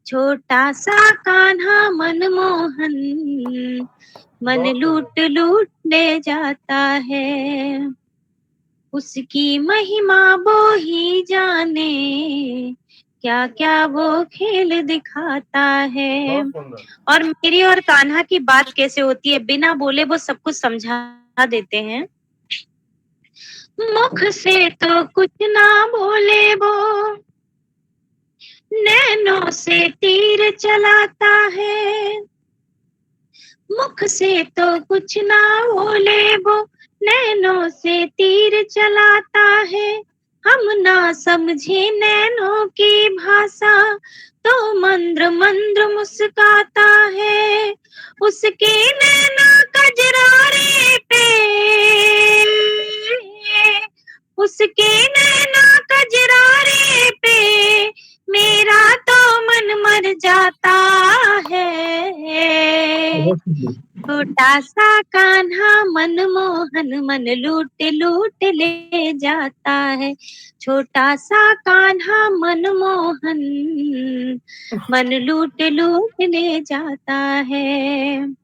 छोटा सा कान्हा मनमोहन, मन लूट लूट ले जाता है। उसकी महिमा वो ही जाने, क्या क्या वो खेल दिखाता है। बहुत सुंदर। और मेरी और कान्हा की बात कैसे होती है, बिना बोले वो सब कुछ समझा देते हैं। मुख से तो कुछ ना बोले वो, नैनों से तीर चलाता है। मुख से तो कुछ ना बोले वो, नैनों से तीर चलाता है। हम ना समझे नैनों की भाषा, तो मंद्र मंद्र मुस्काता है। उसके नैना कजरारे पे, उसके नैना कजरारे पे, मेरा तो मन मर जाता है। छोटा सा कान्हा मनमोहन, मन लूट लूट ले जाता है। छोटा सा कान्हा मनमोहन, मन लूट लूट ले जाता है।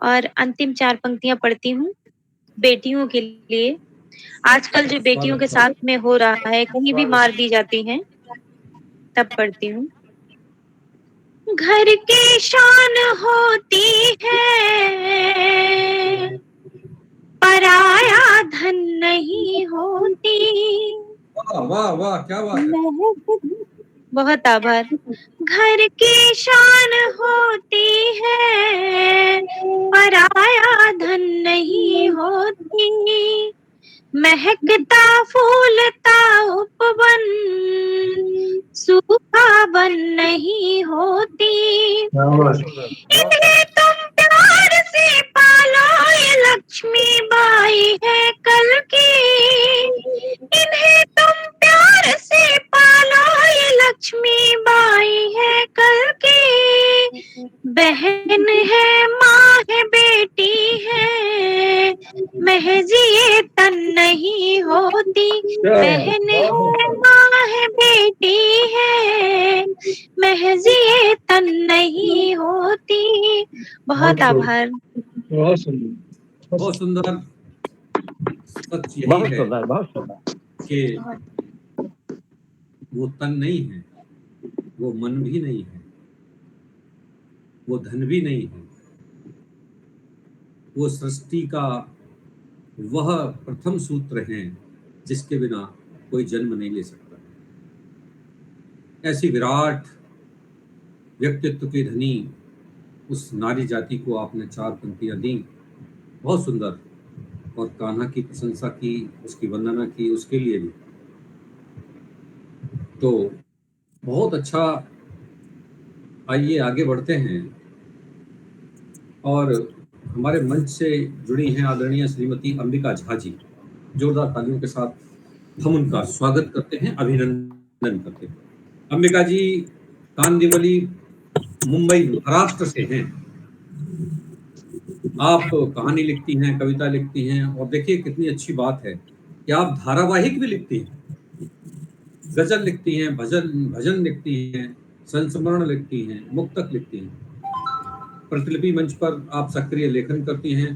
और अंतिम 4 पंक्तियां पढ़ती हूँ बेटियों के लिए। आजकल जो बेटियों के साथ में हो रहा है, कहीं भी मार दी जाती हैं, तब पढ़ती हूँ। घर की शान होती है, पराया धन नहीं होती। वाह वाह वाह, क्या बात है। बहुत आभार। घर की शान होती है, पराया धन नहीं होती। महकता फूलता उपवन, सूखा बन नहीं होती। इन्हें तुम प्यार से पालो, ये लक्ष्मी बाई है कल की। इन्हें तुम प्यार से पालो, ये लक्ष्मी बाई है कल की। बहन है, माँ है, बेटी है, महज ये तन नहीं होती। बहन है, माँ है, बेटी है, महज ये तन नहीं होती। बहुत आभार। बहुत सुंदर। बहुत सुंदर। सच यही बहुत है सुंदर, बहुत सुंदर। कि वो तन नहीं है, वो मन भी नहीं है, वो धन भी नहीं है, वो सृष्टि का वह प्रथम सूत्र है जिसके बिना कोई जन्म नहीं ले सकता। ऐसी विराट व्यक्तित्व की धनी उस नारी जाति को आपने 4 पंक्तियां दी, बहुत सुंदर। और कान्हा की प्रशंसा की, उसकी वंदना की, उसके लिए भी तो बहुत अच्छा। आइए आगे बढ़ते हैं और हमारे मंच से जुड़ी हैं आदरणीय श्रीमती अंबिका झा जी। जोरदार तालियों के साथ हम उनका स्वागत करते हैं, अभिनंदन करते हैं। अंबिका जी कांदिवली, मुंबई, महाराष्ट्र से हैं। आप कहानी लिखती हैं, कविता लिखती हैं, और देखिए कितनी अच्छी बात है कि आप धारावाहिक भी लिखती हैं, गजल लिखती हैं, भजन लिखती हैं, संस्मरण लिखती हैं, मुक्तक लिखती हैं। प्रतिलिपि मंच पर आप सक्रिय लेखन करती हैं।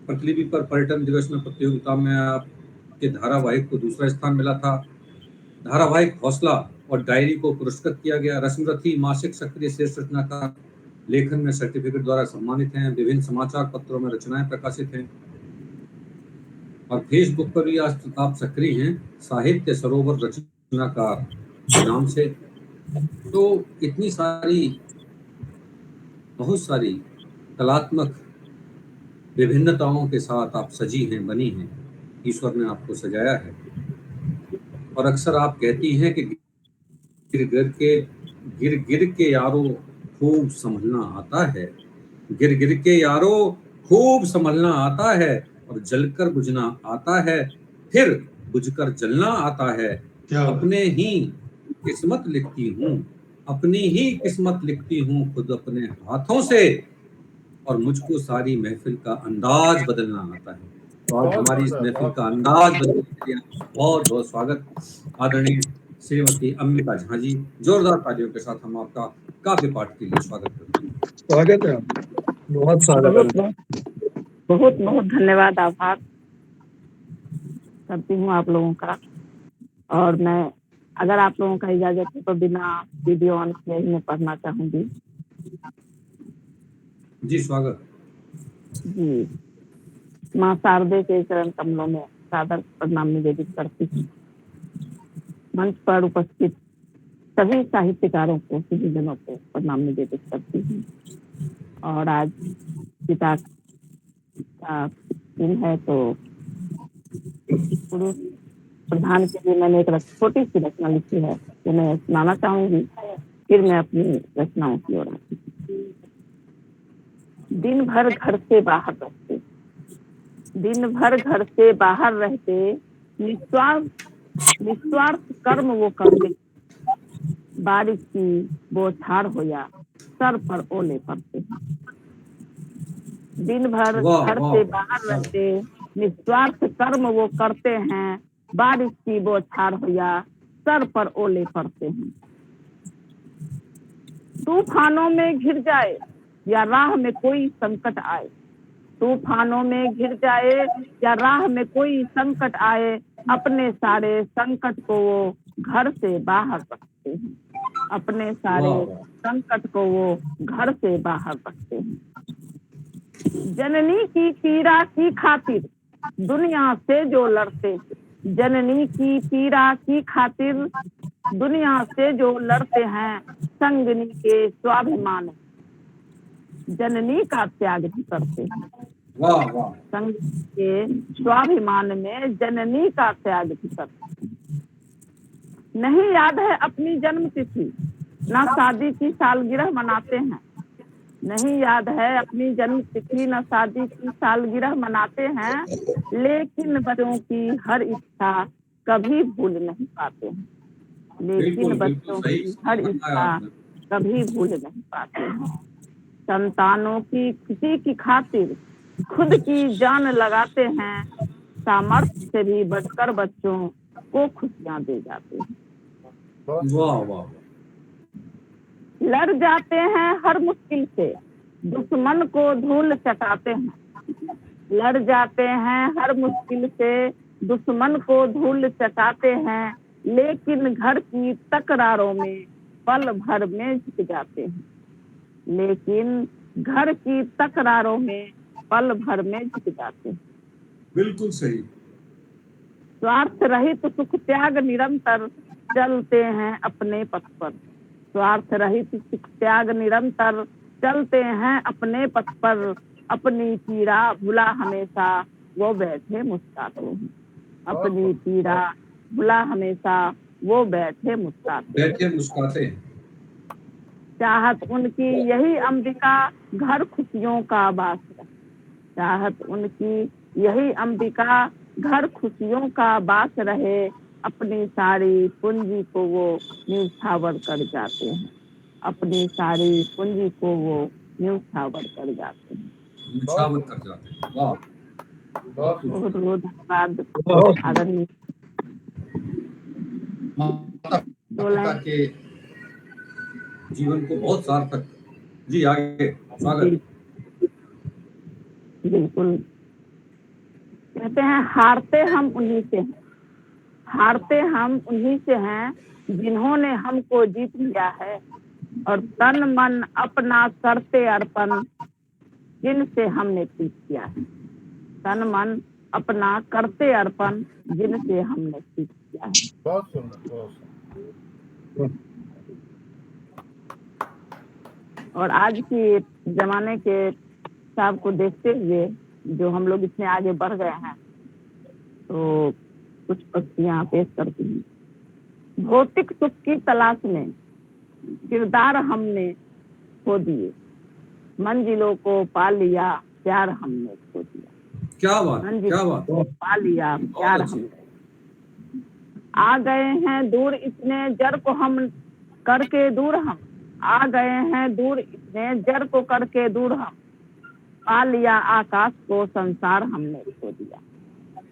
प्रतिलिपि पर पर्यटन दिवस में प्रतियोगिता में आपके धारावाहिक को दूसरा स्थान मिला था। धारावाहिक हौसला और डायरी को पुरस्कृत किया गया। रश्मिरथी मासिक सक्रिय श्रेष्ठ रचनाकार लेखन में सर्टिफिकेट द्वारा सम्मानित हैं। विभिन्न समाचार पत्रों में रचनाएं प्रकाशित हैं और फेसबुक पर भी आज आप सक्रिय हैं, साहित्य सरोवर रचनाकार नाम से। तो इतनी सारी, बहुत सारी कलात्मक विभिन्नताओं के साथ आप सजी हैं, बनी हैं। ईश्वर ने आपको सजाया है। और अक्सर आप कहती हैं कि गिर के यारो खूब संभलना आता है, गिर के यारो खूब संभलना आता है, और जलकर बुझना आता है, फिर बुझकर जलना आता है। अपने ही किस्मत लिखती हूँ, अपनी ही किस्मत लिखती हूँ खुद अपने हाथों से, और मुझको सारी महफिल का अंदाज बदलना आता है। तो आज हमारी इस महफिल का अंदाज बदलने के लिए बहुत बहुत स्वागत आदरणीय श्रीमती अम्बिका झा जी। जोरदार तालियों के साथ हम आपका काव्य पाठ के लिए स्वागत करते हैं। स्वागत है आपका। बहुत स्वागत बहुत है। बहुत बहुत धन्यवाद, आभार करती हूँ आप लोगों का। और मैं, अगर आप लोगों का इजाजत है तो बिना वीडियो ऑन किए ही मैं पढ़ना चाहूंगी। जी स्वागत। जी, माँ शारदे के चरण कमलों में सादर प्रणाम निवेदित करती हूँ। मंच पर उपस्थित सभी साहित्यकारों को, सभी जनों को प्रणाम निवेदित करती हूँ। और आज पिता का दिन है तो पुरुष प्रधान के लिए मैंने एक छोटी सी रचना लिखी है जो मैं सुनाना चाहूंगी, फिर मैं अपनी रचनाओं की ओर आती हूँ। दिन भर घर से बाहर रहते, दिन भर घर से बाहर रहते, निस्वार्थ कर्म वो करते, बारिश की बौछार हो या सर पर ओले पड़ते हैं। दिन भर वाह, घर वाह, से बाहर रहते, निस्वार्थ कर्म वो करते हैं, बारिश की बौछार हो या सर पर ओले पड़ते हैं। तूफानों में घिर जाए या राह में कोई संकट आए, तूफानों में घिर जाए या राह में कोई संकट आए, अपने सारे संकट को वो घर से बाहर रखते हैं, अपने सारे वाह। संकट को वो घर से बाहर रखते हैं। जननी की पीड़ा की खातिर दुनिया से जो लड़ते, जननी की पीड़ा की खातिर दुनिया से जो लड़ते हैं, संगनी के स्वाभिमान जननी का त्याग भी करते हैं। वाह वाह। संग के स्वाभिमान में जननी का त्याग भी करते हैं। नहीं याद है अपनी जन्म तिथि, ना शादी की सालगिरह मनाते हैं, नहीं याद है अपनी जन्म तिथि, न शादी की सालगिरह मनाते हैं, लेकिन बच्चों की हर इच्छा कभी भूल नहीं पाते हैं, लेकिन बच्चों की हर इच्छा कभी भूल नहीं पाते हैं। संतानों की खुशी की खातिर खुद की जान लगाते हैं, सामर्थ्य से भी बढ़कर बच्चों को खुशियां दे जाते हैं। वाह वाह। लड़ जाते हैं हर मुश्किल से, दुश्मन को धूल चटाते हैं, लड़ जाते हैं हर मुश्किल से, दुश्मन को धूल चटाते हैं, लेकिन घर की तकरारों में पल भर में झुक जाते हैं, लेकिन घर की तकरारों में पल भर में झुक जाते हैं। बिल्कुल सही। स्वार्थ रहित सुख त्याग निरंतर चलते हैं अपने पथ पर, स्वार्थ रहित सुख त्याग निरंतर चलते हैं अपने पथ पर, अपनी पीड़ा भुला हमेशा वो बैठे मुस्कुराते हैं, अपनी पीड़ा भुला हमेशा वो बैठे मुस्कुराते हैं। चाहत उनकी यही अंबिका घर खुशियों का बास है, चाहत उनकी यही अंबिका घर खुशियों का बास रहे, अपनी सारी पूंजी को वो न्यौछावर कर जाते हैं, अपनी सारी पूंजी को वो न्यौछावर कर जाते हैं। न्यौछावर कर जाते हैं। वाह। बहुत बहुत धन्यवाद आदरणीय। माता के जीवन को बहुत सार्थक। जी आगे स्वागत। बिल्कुल। कहते हैं हारते हम उन्हीं से हैं, हारते हम उन्हीं से हैं जिन्होंने हमको जीत लिया है, और तन मन अपना करते अर्पण जिनसे हमने प्रीत किया है, तन मन अपना करते अर्पण जिनसे हमने प्रीत किया है। बहुत सुंदर, बहुत सुंदर। और आज की जमाने के हिसाब को देखते हुए जो हम लोग इतने आगे बढ़ गए हैं, तो कुछ पंक्तियां पेश करती हूँ। भौतिक सुख की तलाश में किरदार हमने खो दिए, मंजिलों को पा लिया प्यार हमने खो दिया। क्या बात, क्या बात। को पा लिया प्यार हमने, आ गए हैं दूर इतने जर को हम करके दूर, हम आ गए हैं दूर इतने जर को करके दूर, हम पा लिया आकाश को संसार हमने खो दिया,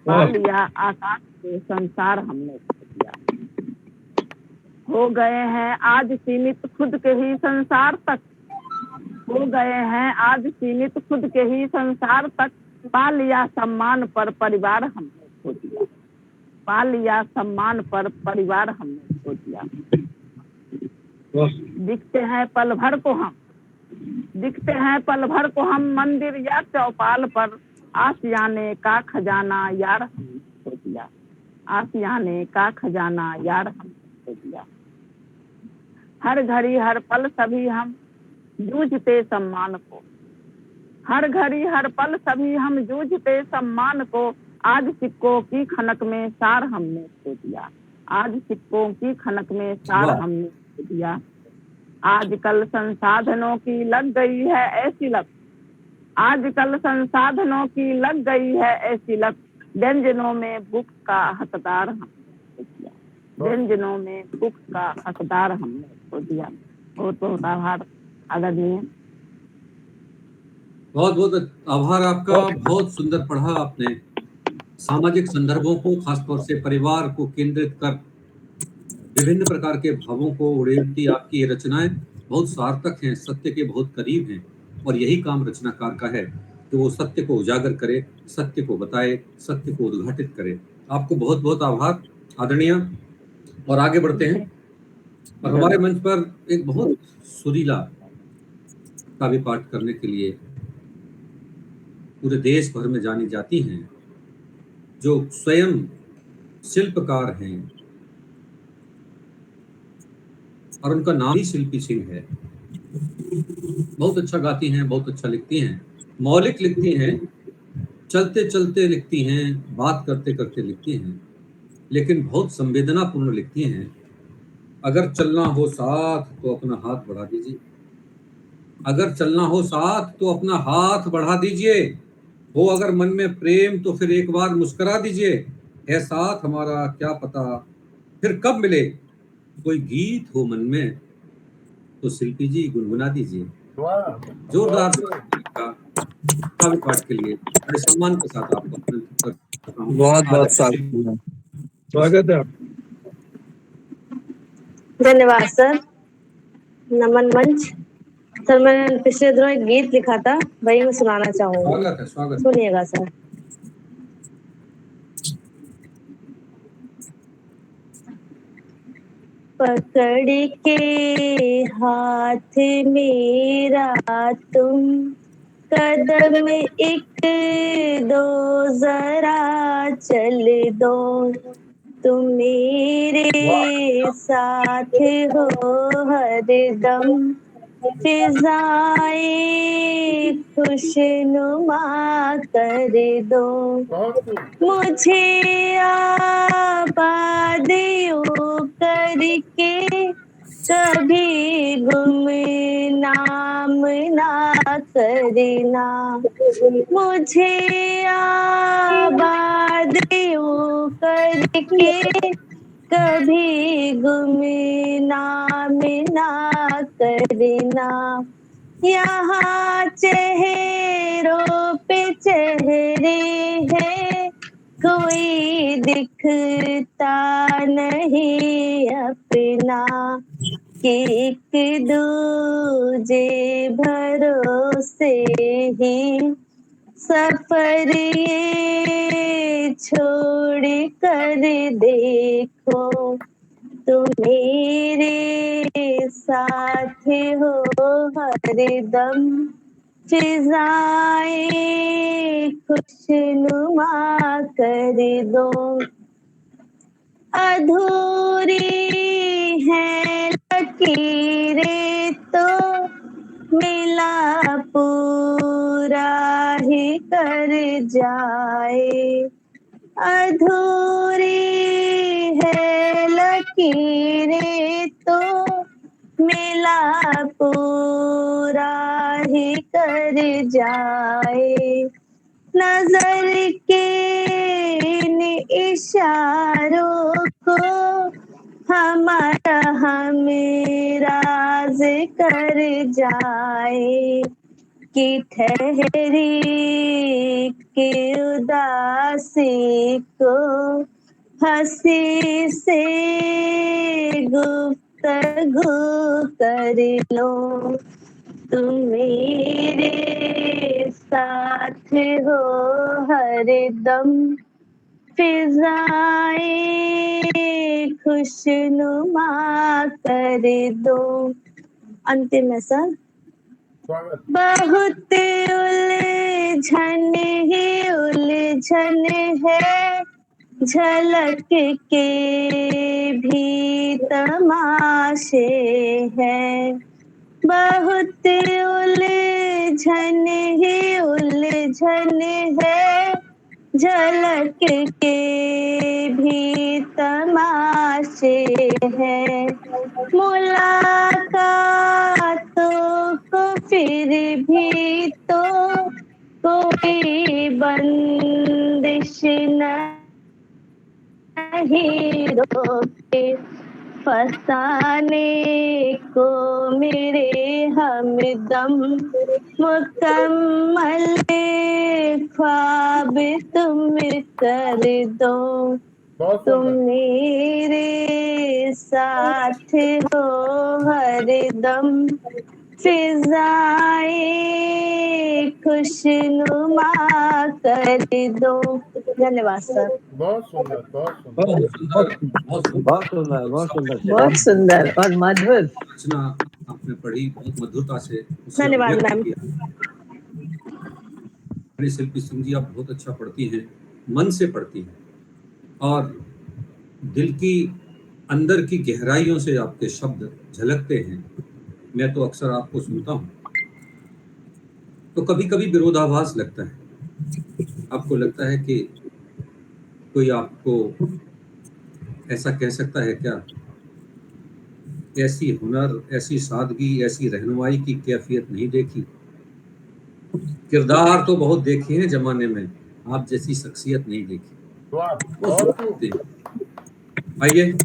पा लिया आकाश को संसार हमने खो दिया। हो गए हैं आज सीमित खुद के ही संसार तक, हो गए हैं आज सीमित खुद के ही संसार तक, पा लिया सम्मान पर परिवार हमने खो दिया, पा लिया सम्मान पर परिवार हमने खो दिया। दिखते हैं पल भर को हम, दिखते हैं पल भर को हम मंदिर या चौपाल पर, आशियाने का खजाना यार हमने खो दिया, आशियाने का खजाना यार हमने खो दिया। हर घड़ी हर पल सभी हम जूझते सम्मान को, हर घड़ी हर पल सभी हम जूझते सम्मान को, आज सिक्कों की खनक में सार हमने खो दिया, आज सिक्कों की खनक में सार हमने खो दिया। आजकल संसाधनों की लग गई है ऐसी लत, आजकल संसाधनों की लग गई है ऐसी लत, व्यंजनों में भूख का हकदार हमने खो दिया, व्यंजनों में भूख का हकदार हमने खो दिया। बहुत बहुत आभार आदरणीय। बहुत बहुत आभार आपका। बहुत सुंदर पढ़ा आपने। सामाजिक संदर्भों को, खासतौर से परिवार को केंद्रित कर विभिन्न प्रकार के भावों को उड़ेलती आपकी ये रचनाएं बहुत सार्थक हैं, सत्य के बहुत करीब हैं, और यही काम रचनाकार का है कि वो सत्य को उजागर करे, सत्य को बताए, सत्य को उद्घाटित करे। आपको बहुत बहुत आभार आदरणीय। और आगे बढ़ते हैं और हमारे मंच पर एक बहुत सुरीला काव्य पाठ करने के लिए पूरे देश भर में जानी जाती हैं, जो स्वयं शिल्पकार हैं और उनका नाम ही शिल्पी सिंह है। बहुत अच्छा गाती हैं, बहुत अच्छा लिखती हैं, मौलिक लिखती हैं, चलते चलते लिखती हैं, बात करते करते लिखती हैं, लेकिन बहुत संवेदनापूर्ण लिखती हैं। अगर चलना हो साथ तो अपना हाथ बढ़ा दीजिए, अगर चलना हो साथ तो अपना हाथ बढ़ा दीजिए, हो अगर मन में प्रेम तो फिर एक बार मुस्कुरा दीजिए, है साथ हमारा क्या पता फिर कब मिले, कोई गीत हो मन में तो शिल्पी जी गुनगुना दीजिए। जोरदार काव्य पाठ के लिए बड़े सम्मान के साथ आपको बहुत बहुत स्वागत है। धन्यवाद सर। नमन मंच। सर मैंने पिछले दिनों एक गीत लिखा था, वही मैं सुनाना चाहूंगी। स्वागत है, स्वागत है। सुनिएगा सर। पकड़ के हाथ मेरा तुम कदम एक दो जरा चल दो, तुम मेरे साथ हो हरदम, फिजाए खुशनुमा कर दो, मुझे आबाद यूं करके कभी गुमनाम ना करना, मुझे आबाद यूं करके कभी गुमनाम ना करना, यहाँ चेहरों पे चेहरे हैं, कोई दिखता नहीं अपना, कि एक दूजे भरोसे ही सफर ये छोड़ कर देखो, तुम मेरे साथ हो हरदम, फिजाए खुशनुमा कर दो, अधूरी है लकीरें तो मिला पूरा ही कर जाए, अधूरी है लकीरें तो मिला पूरा ही कर जाए, नजर के इन इशारों को हमारा हमराज कर जाए, कि ठहरी के उदासी को हंसी से गुफ्तगू कर लो, तुम मेरे साथ हो हरदम, फिजाएं खुशनुमा कर दो। अंतिम है सर। स्वागत। बहुत उलझन ही उलझन है, झलक के भी तमाशे है। बहुत उलझन ही उलझन है, झलक के भी तमाशे है। मुलाकातों को फिर भी तो कोई बंदिश नहीं रोके, फसाने को मेरे हमदम, मुकम्मल ख्वाब तुम कर दो, बहुत तुम सुंदर। मेरे साथ हो हरदम, फिजाएं खुशनुमा कर दो। धन्यवाद सर। बहुत सुंदर, बहुत सुंदर। बहुत सुंदर, बहुत सुंदर। बहुत सुंदर, बहुत सुंदर। बहुत सुंदर और मधुर। रचना आपने पढ़ी, बहुत मधुरता से उसे धन्यवाद अभिव्यक्त मैम। किया। हमारी शिल्पी सिंह जी, आप बहुत अच्छा पढ़ती हैं, मन से पढ़ती हैं और दिल की अंदर की गहराइयों से आपके शब्द झलकते हैं। मैं तो अक्सर आपको सुनता हूँ तो कभी कभी विरोधाभास लगता है। आपको लगता है कि कोई आपको ऐसा कह सकता है क्या? ऐसी हुनर, ऐसी सादगी, ऐसी रहनुमाई की कैफियत नहीं देखी। किरदार तो बहुत देखे हैं जमाने में, आप जैसी शख्सियत नहीं देखी। वाह, वो बहुत खूब। सोचते हैं। आइए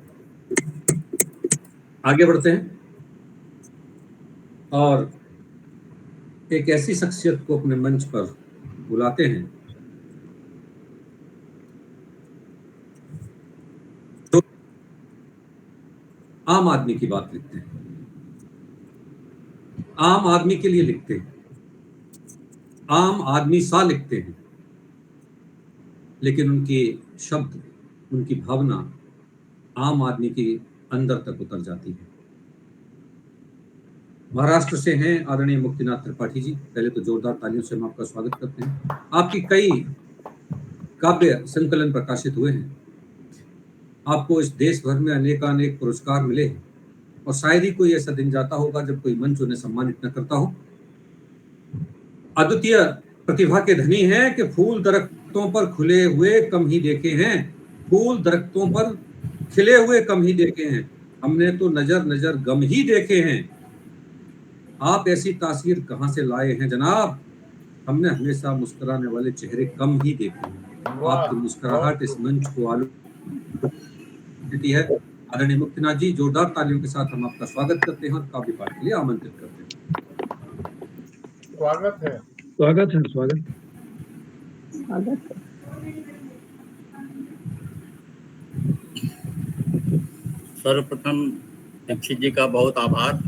आगे बढ़ते हैं और एक ऐसी शख्सियत को अपने मंच पर बुलाते हैं जो आम आदमी की बात लिखते हैं, आम आदमी के लिए लिखते हैं, आम आदमी सा लिखते हैं, लेकिन उनके शब्द, उनकी भावना आम आदमी के अंदर तक उतर जाती है। महाराष्ट्र से हैं आदरणीय मुक्तिनाथ त्रिपाठी जी। पहले तो जोरदार तालियों से हम आपका स्वागत करते हैं। आपकी कई काव्य संकलन प्रकाशित हुए हैं, आपको इस देश भर में अनेकानेक पुरस्कार मिले हैं और शायद ही कोई ऐसा दिन जाता होगा जब कोई मंच उन्हें सम्मानित न करता हो। अद्वितीय प्रतिभा के धनी हैं कि फूल दरख्तों पर खुले हुए कम ही देखे हैं, फूल दरख्तों पर खिले हुए कम ही देखे हैं, हमने तो नजर नजर गम ही देखे हैं। आप ऐसी तासीर कहां से लाए हैं जनाब, हमने हमेशा मुस्कुराने वाले चेहरे कम ही देखे हैं। वाह, आपकी मुस्कुराहट इस मंच को आलू देती है। आदरणीय मुक्तिनाथ जी, जोरदार तालियों के साथ हम आपका स्वागत करते हैं और काव्य पाठ के लिए आमंत्रित करते हैं। स्वागत है। स्वागत है, स्वागत। सर्वप्रथम दीक्षित जी का बहुत आभार।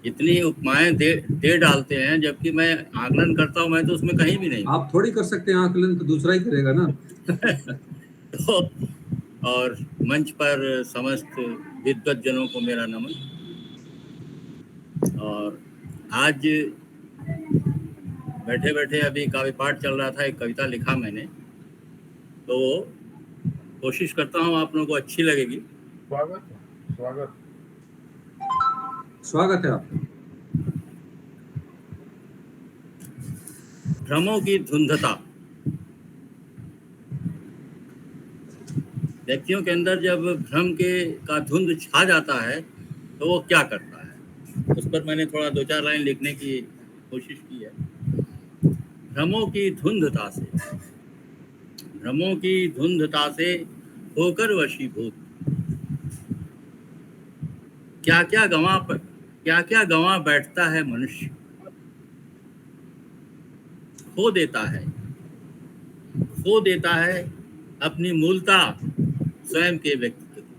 इतनी उपमाएं दे डालते हैं, जबकि मैं आकलन करता हूं, मैं तो उसमें कहीं भी नहीं। आप थोड़ी कर सकते हैं आकलन, तो दूसरा ही करेगा ना। तो और मंच पर समस्त विद्वत जनों को मेरा नमन। और आज बैठे बैठे अभी काव्य पाठ चल रहा था, एक कविता लिखा मैंने, तो कोशिश करता हूँ आप लोगों को अच्छी लगेगी। स्वागत है, स्वागत। स्वागत है आपका। भ्रमों की धुंधता। व्यक्तियों के अंदर जब भ्रम का धुंध छा जाता है तो वो क्या करता है, उस पर मैंने थोड़ा 2-4 लाइन लिखने की कोशिश की है। भ्रमों की धुंधता से, भ्रमों की धुंधता से होकर वशीभूत, क्या क्या गंवा बैठता है मनुष्य, खो देता है अपनी मूलता स्वयं के व्यक्तित्व की।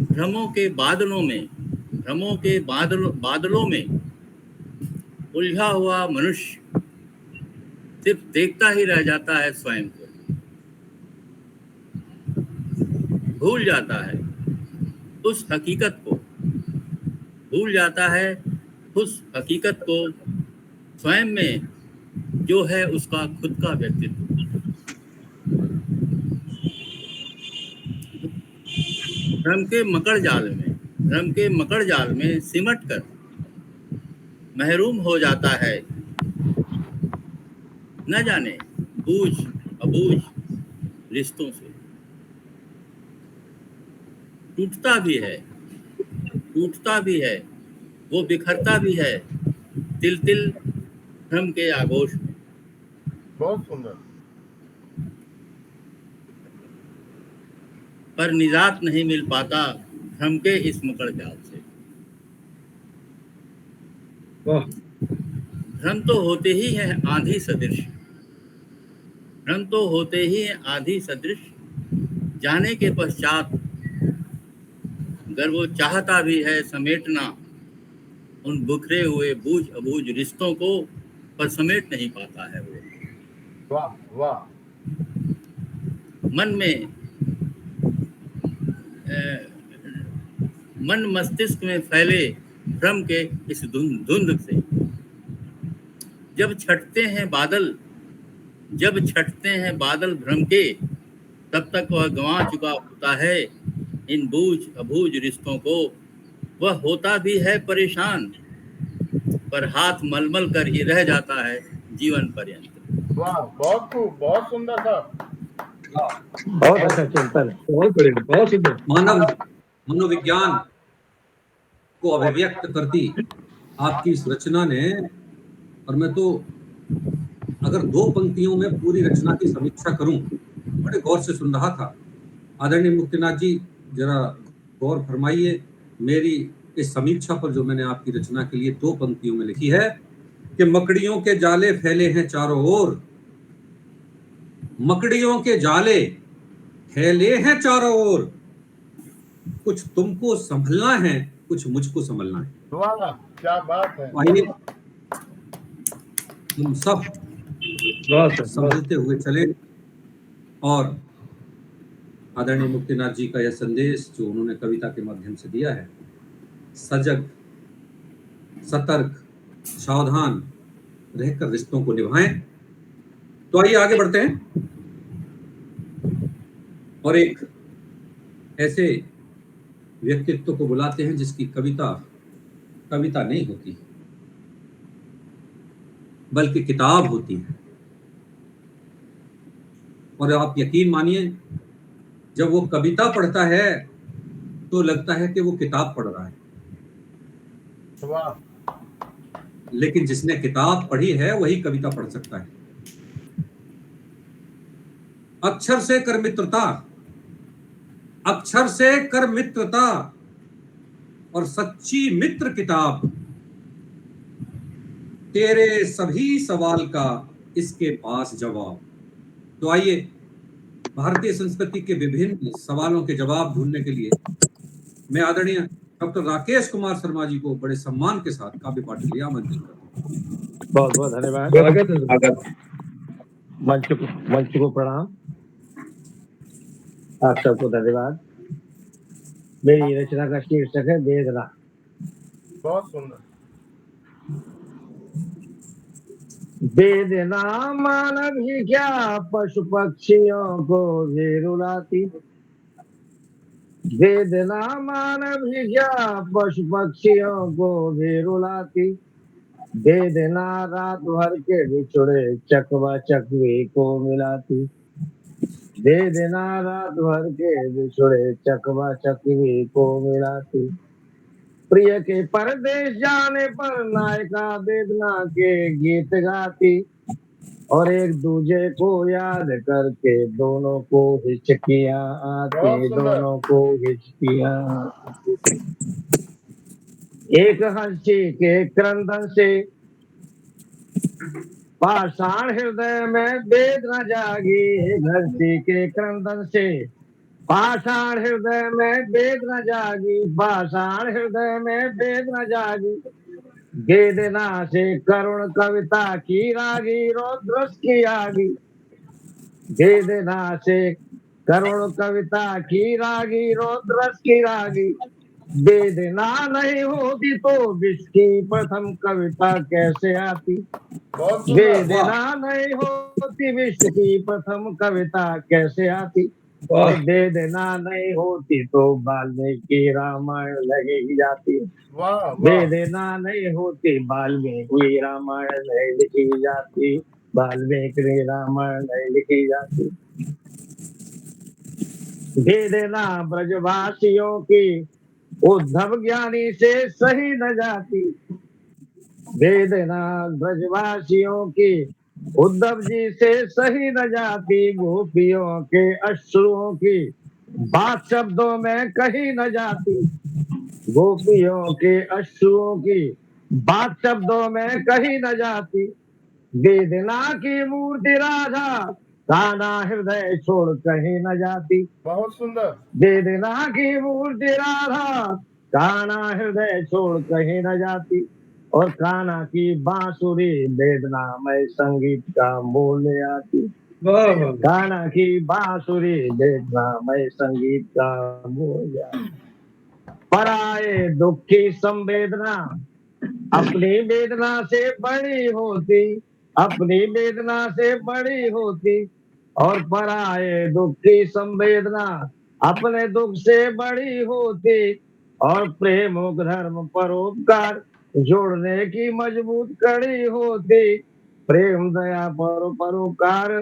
भ्रमों के बादलों में उलझा हुआ मनुष्य सिर्फ देखता ही रह जाता है, स्वयं को भूल जाता है, उस हकीकत को भूल जाता है, उस हकीकत को स्वयं में जो है उसका खुद का व्यक्तित्व। भ्रम के मकड़ जाल में सिमट कर महरूम हो जाता है, न जाने बूझ अबूझ रिश्तों से। टूटता भी है, वो बिखरता भी है, तिल तिल भ्रम के आगोश में। बहुत सुंदर। पर निजात नहीं मिल पाता भ्रम के इस मकड़ जाल से। वाह। भ्रम तो होते ही है आधी सदृश, जाने के पश्चात अगर वो चाहता भी है समेटना उन बिखरे हुए बूझ अबूझ रिश्तों को, पर समेट नहीं पाता है वो। वाह वाह। मन मस्तिष्क में फैले भ्रम के इस धुंध से जब छटते हैं बादल भ्रम के, तब तक वह गंवा चुका होता है इन बूझ अबूझ रिश्तों को। वह होता भी है परेशान, पर हाथ मलमल कर ही रह जाता है जीवन पर्यंत। वाह, बहुत खूब, बहुत सुंदर था। बहुत अच्छा चिंतन, बहुत बढ़िया, बहुत सुंदर। मनोविज्ञान को अभिव्यक्त करती आपकी इस रचना ने, और मैं तो अगर 2 पंक्तियों में पूरी रचना की समीक्षा करूं, बड़े गौर से सुन रहा था। आदरणीय मुक्तिनाथ जी, जरा गौर फरमाइए मेरी इस समीक्षा पर जो मैंने आपकी रचना के लिए 2 पंक्तियों में लिखी है कि मकड़ियों के जाले फैले हैं चारों ओर, मकड़ियों के जाले फैले हैं चारों ओर, कुछ तुमको संभलना है, कुछ मुझको संभलना है। वाह, क्या बात है। आइए हम सब संभलते हुए चले और आदरणीय मुक्तिनाथ जी का यह संदेश जो उन्होंने कविता के माध्यम से दिया है, सजग, सतर्क, सावधान रहकर रिश्तों को निभाएं। तो आइए आगे बढ़ते हैं और एक ऐसे व्यक्तित्व को बुलाते हैं जिसकी कविता नहीं होती बल्कि किताब होती है। और आप यकीन मानिए, जब वो कविता पढ़ता है तो लगता है कि वो किताब पढ़ रहा है। वाह। लेकिन जिसने किताब पढ़ी है वही कविता पढ़ सकता है। अक्षर से कर मित्रता और सच्ची मित्र किताब, तेरे सभी सवाल का इसके पास जवाब। तो आइए भारतीय संस्कृति के विभिन्न सवालों के जवाब ढूंढने के लिए मैं आदरणीय डॉक्टर राकेश कुमार शर्मा जी को बड़े सम्मान के साथ काव्य पाठ के लिए आमंत्रित करता हूं। बहुत बहुत धन्यवाद। मंच को प्रणाम, आप सबको धन्यवाद। मेरी रचना का शीर्षक है वेदना। बहुत सुंदर। वेदना मानव ही क्या पशु पक्षियों को भी रुलाती, वेदना मानव ही क्या पशु पक्षियों को भी रुलाती, वेदना रात भर के बिछुड़े चकवा चकवी को मिलाती, वेदना रात भर के बिछुड़े चकवा चकवी को मिलाती, प्रिय के परदेश जाने पर नायिका वेदना के गीत गाती, और एक दूजे को याद करके दोनों को हिचकियां आती, दोनों को हिचकियां आती। एक हंसी के क्रंदन से पाषाण हृदय में वेदना जागी धरती के क्रंदन से। पाषाण हृदय में वेदना जागी, पाषाण हृदय में वेदना जागी। वेदना से करुण कविता की रागी रौद्रस की आगी। वेदना से करुण कविता की रागी रौद्रस की रागी। वेदना नहीं होती तो विश्व की प्रथम कविता कैसे आती। बहुत सुंदर। वेदना नहीं होती विश्व की प्रथम कविता कैसे आती। और वेदना नहीं होती तो वाल्मीकि रामायण लगेगी जाती। वाह वाह। वेदना नहीं होती वाल्मीकि रामायण नहीं लिखी जाती। वाल्मीकि रामायण नहीं लिखी जाती। वेदना ब्रजवासियों की उद्धव ज्ञानी से सही न जाती। वेदना ब्रजवासियों की उद्धव जी से सही न जाती। गोपियों के अश्रुओं की बात शब्दों में कही न जाती। गोपियों के अश्रुओं की बात शब्दों में कही न जाती। वेदना की मूर्ति राधा काना हृदय छोड़ कहीं न जाती। बहुत सुंदर। वेदना की मूर्ति राधा काना हृदय छोड़ कहीं न जाती। और काना की बांसुरी वेदनामय संगीत का मोल ले आती। काना की बांसुरी वेदनामय संगीत का मोल ले आती। पराए दुख की संवेदना अपनी वेदना से बड़ी होती। अपनी वेदना से बड़ी होती। और पराए दुख की संवेदना अपने दुख से बड़ी होती। और प्रेम धर्म परोपकार जोड़ने की मजबूत कड़ी होती। प्रेम दया परोपकार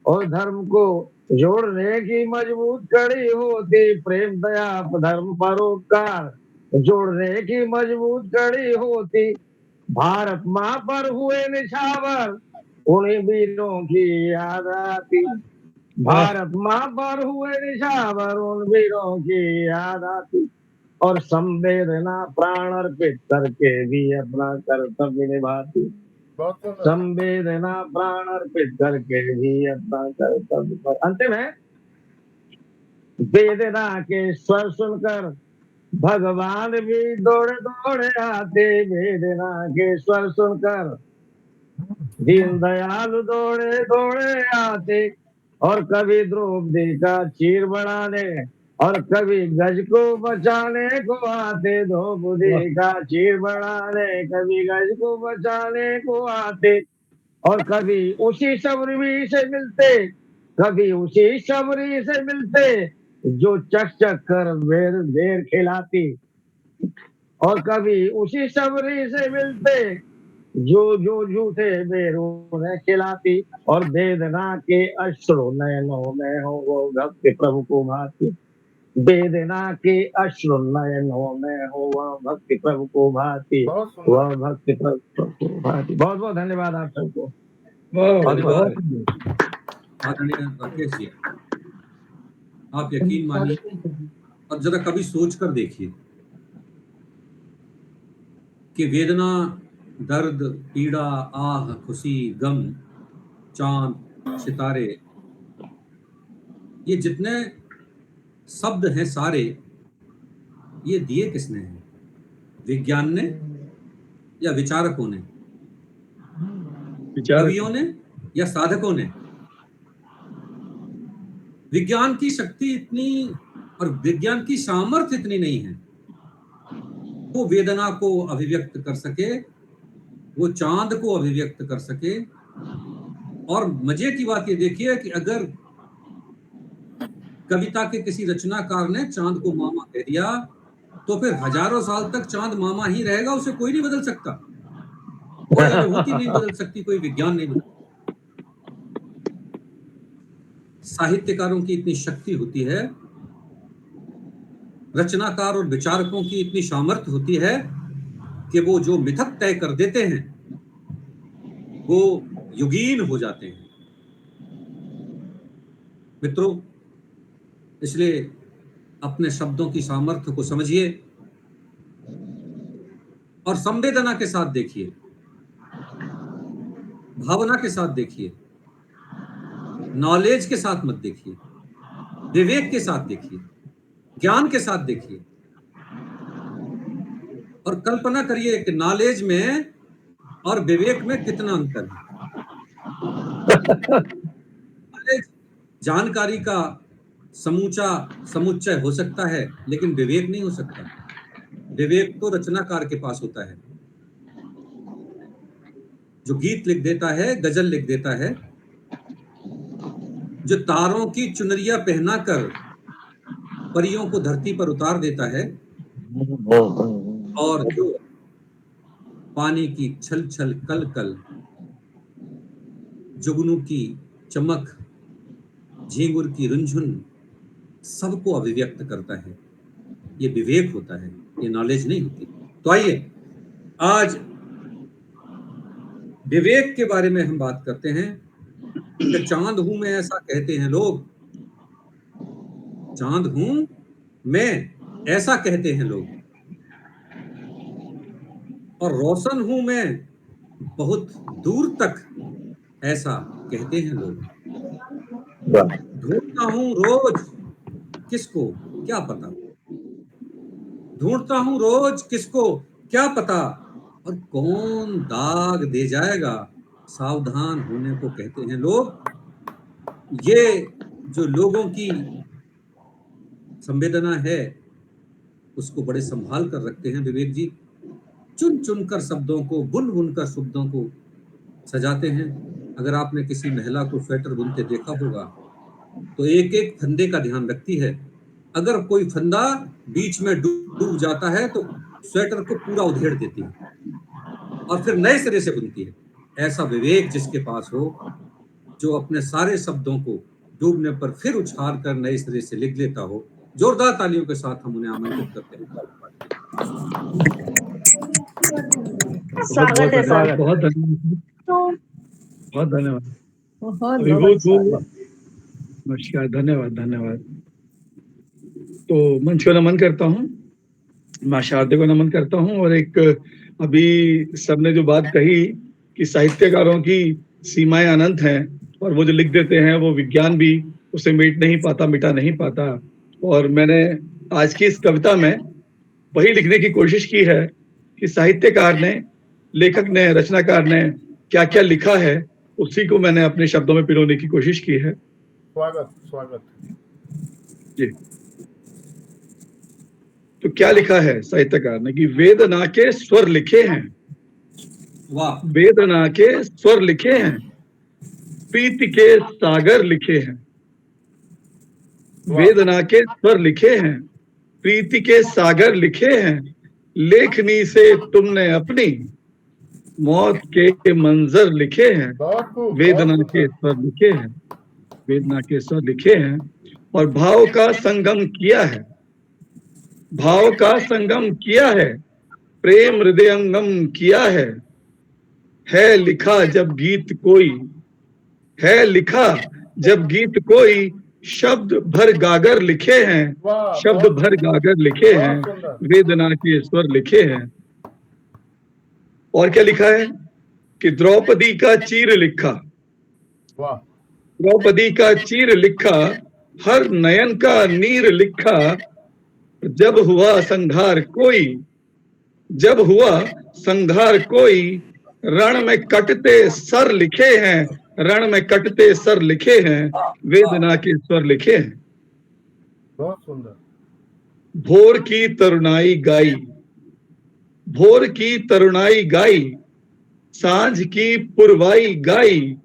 और धर्म को जोड़ने की मजबूत कड़ी होती। प्रेम दया धर्म परोपकार जोड़ने की मजबूत कड़ी होती। भारत माँ पर हुए निछावर उन्हीं वीरों की याद आती। भारत माँ पर हुए निछावर उन वीरों की याद आती। और संवेदना प्राण अर्पित करके भी अपना कर्तव्य निभाती। बहुत सुंदर। संवेदना प्राण अर्पित करके भी अपना कर्तव्य। अंतिम है, वेदना के स्वर सुनकर भगवान भी दौड़े दौड़े आते। वेदना के स्वर सुनकर दीन दयालु दौड़े दौड़े आते। और कभी द्रौपदी का चीर बढ़ाने और कभी गज को बचाने को आते। द्रौपदी का चीर बढ़ाने कभी गज को बचाने को आते। और कभी उसी शबरी से मिलते, कभी उसी शबरी से मिलते जो चक चक कर देर खिलाती। और कभी उसी शबरी से मिलते जो जो झूठे बेरों ने खिलाती। और वेदना के अश्रु नयनों में हो वो भक्ति प्रभु को भाती। वेदना के अश्रु नयनों में हो वह भक्ति प्रभु को भाती। वह भक्ति प्रभु को भाती। बहुत बहुत धन्यवाद आप सबको। आदरणीय राकेश जी, आप यकीन मानिए और जरा कभी सोच कर देखिए कि वेदना, दर्द, पीड़ा, आह, खुशी, गम, चांद, सितारे, ये जितने शब्द हैं सारे, ये दिए किसने हैं? विज्ञान ने या विचारकों ने? कवियों ने या साधकों ने? विज्ञान की शक्ति इतनी और विज्ञान की सामर्थ्य इतनी नहीं है वो वेदना को अभिव्यक्त कर सके, वो चांद को अभिव्यक्त कर सके। और मजे की बात ये देखिए कि अगर कविता के किसी रचनाकार ने चांद को मामा कह दिया तो फिर हजारों साल तक चांद मामा ही रहेगा, उसे कोई नहीं बदल सकता, कोई अनुभूति नहीं बदल सकती, कोई विज्ञान नहीं बदल सकता। साहित्यकारों की इतनी शक्ति होती है, रचनाकार और विचारकों की इतनी सामर्थ्य होती है कि वो जो मिथक तय कर देते हैं वो युगीन हो जाते हैं। मित्रों, इसलिए अपने शब्दों की सामर्थ्य को समझिए और संवेदना के साथ देखिए। भावना के साथ देखिए, नॉलेज के साथ मत देखिए, विवेक के साथ देखिए, ज्ञान के साथ देखिए। और कल्पना करिए कि नॉलेज में और विवेक में कितना अंतर है। नॉलेज जानकारी का समुच्चय हो सकता है, लेकिन विवेक नहीं हो सकता। विवेक तो रचनाकार के पास होता है, जो गीत लिख देता है, गजल लिख देता है, जो तारों की चुनरिया पहनाकर परियों को धरती पर उतार देता है, और जो पानी की छल छल कल कल, जुगनू की चमक, झींगुर की रुंझुन सबको अभिव्यक्त करता है। ये विवेक होता है, ये नॉलेज नहीं होती। तो आइए आज विवेक के बारे में हम बात करते हैं। कि चांद हूं मैं ऐसा कहते हैं लोग, चांद हूं मैं ऐसा कहते हैं लोग, और रोशन हूं मैं बहुत दूर तक ऐसा कहते हैं लोग। ढूंढता हूं रोज किसको क्या पता, ढूंढता हूं रोज किसको क्या पता, और कौन दाग दे जाएगा सावधान होने को कहते हैं लोग। ये जो लोगों की संवेदना है उसको बड़े संभाल कर रखते हैं विवेक जी। चुन चुन कर शब्दों को, बुन बुन कर शब्दों को सजाते हैं। अगर आपने किसी महिला को स्वेटर बुनते देखा होगा तो एक एक फंदे का ध्यान रखती है। अगर कोई फंदा बीच में डूब जाता है तो स्वेटर को पूरा उधेड़ देती है और फिर नए सिरे से बुनती है। ऐसा विवेक जिसके पास हो, जो अपने सारे शब्दों को डूबने पर फिर उछाल कर नए सिरे से लिख लेता हो, जोरदार तालियों के साथ हम उन्हें आमंत्रित करते हैं। स्वागत है सर। बहुत धन्यवाद, बहुत धन्यवाद, बहुत नमस्कार, धन्यवाद धन्यवाद। तो मंच को नमन करता हूँ, माँ शारदे को नमन करता हूँ। और एक अभी सबने जो बात कही कि साहित्यकारों की सीमाएं अनंत हैं और वो जो लिख देते हैं वो विज्ञान भी उसे मिटा नहीं पाता। और मैंने आज की इस कविता में वही लिखने की कोशिश की है कि साहित्यकार ने, लेखक ने, रचनाकार ने क्या क्या लिखा है, उसी को मैंने अपने शब्दों में पिरोने की कोशिश की है। स्वागत जी। तो क्या लिखा है साहित्यकार ने कि वेदना के स्वर लिखे हैं, वाह, वेदना के स्वर लिखे हैं, प्रीति के सागर लिखे हैं, वेदना के स्वर लिखे हैं, प्रीति के सागर लिखे हैं, लेखनी से तुमने अपनी मौत के मंजर लिखे हैं। वेदना के स्वर लिखे हैं, वेदना के स्वर लिखे हैं, और भाव का संगम किया है, भाव का संगम किया है, प्रेम हृदयंगम किया है लिखा जब गीत कोई, है लिखा जब गीत कोई, शब्द भर गागर लिखे हैं, शब्द भर गागर लिखे हैं, वेदना के स्वर लिखे हैं। और क्या लिखा है कि द्रौपदी का चीर लिखा, द्रौपदी का चीर लिखा, हर नयन का नीर लिखा, जब हुआ संघार कोई, जब हुआ संघार कोई, रण में कटते सर लिखे हैं, रण में कटते सर लिखे हैं, वेदना के स्वर लिखे हैं। बहुत सुंदर। भोर की तरुणाई गाई, भोर की तरुणाई गाई, सांझ की पुरवाई गाई,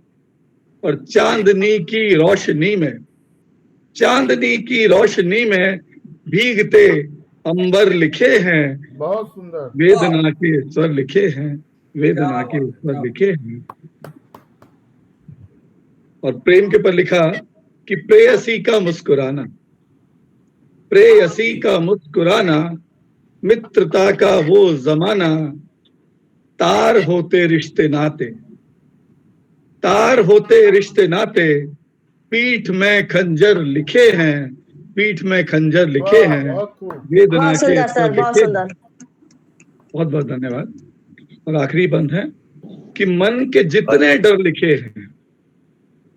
और चांदनी की रोशनी में, चांदनी की रोशनी में भीगते अंबर लिखे हैं। बहुत सुंदर। वेदना के स्वर लिखे हैं, वेदना के स्वर लिखे हैं। और प्रेम के पर लिखा कि प्रेयसी का मुस्कुराना, प्रेयसी का मुस्कुराना, मित्रता का वो जमाना, तार होते रिश्ते नाते, तार होते रिश्ते नाते, पीठ में खंजर लिखे हैं, पीठ में खंजर लिखे हैं, वेदना के स्वर लिखे हैं। बहुत बहुत धन्यवाद। और आखिरी बंद है कि मन के जितने डर लिखे हैं,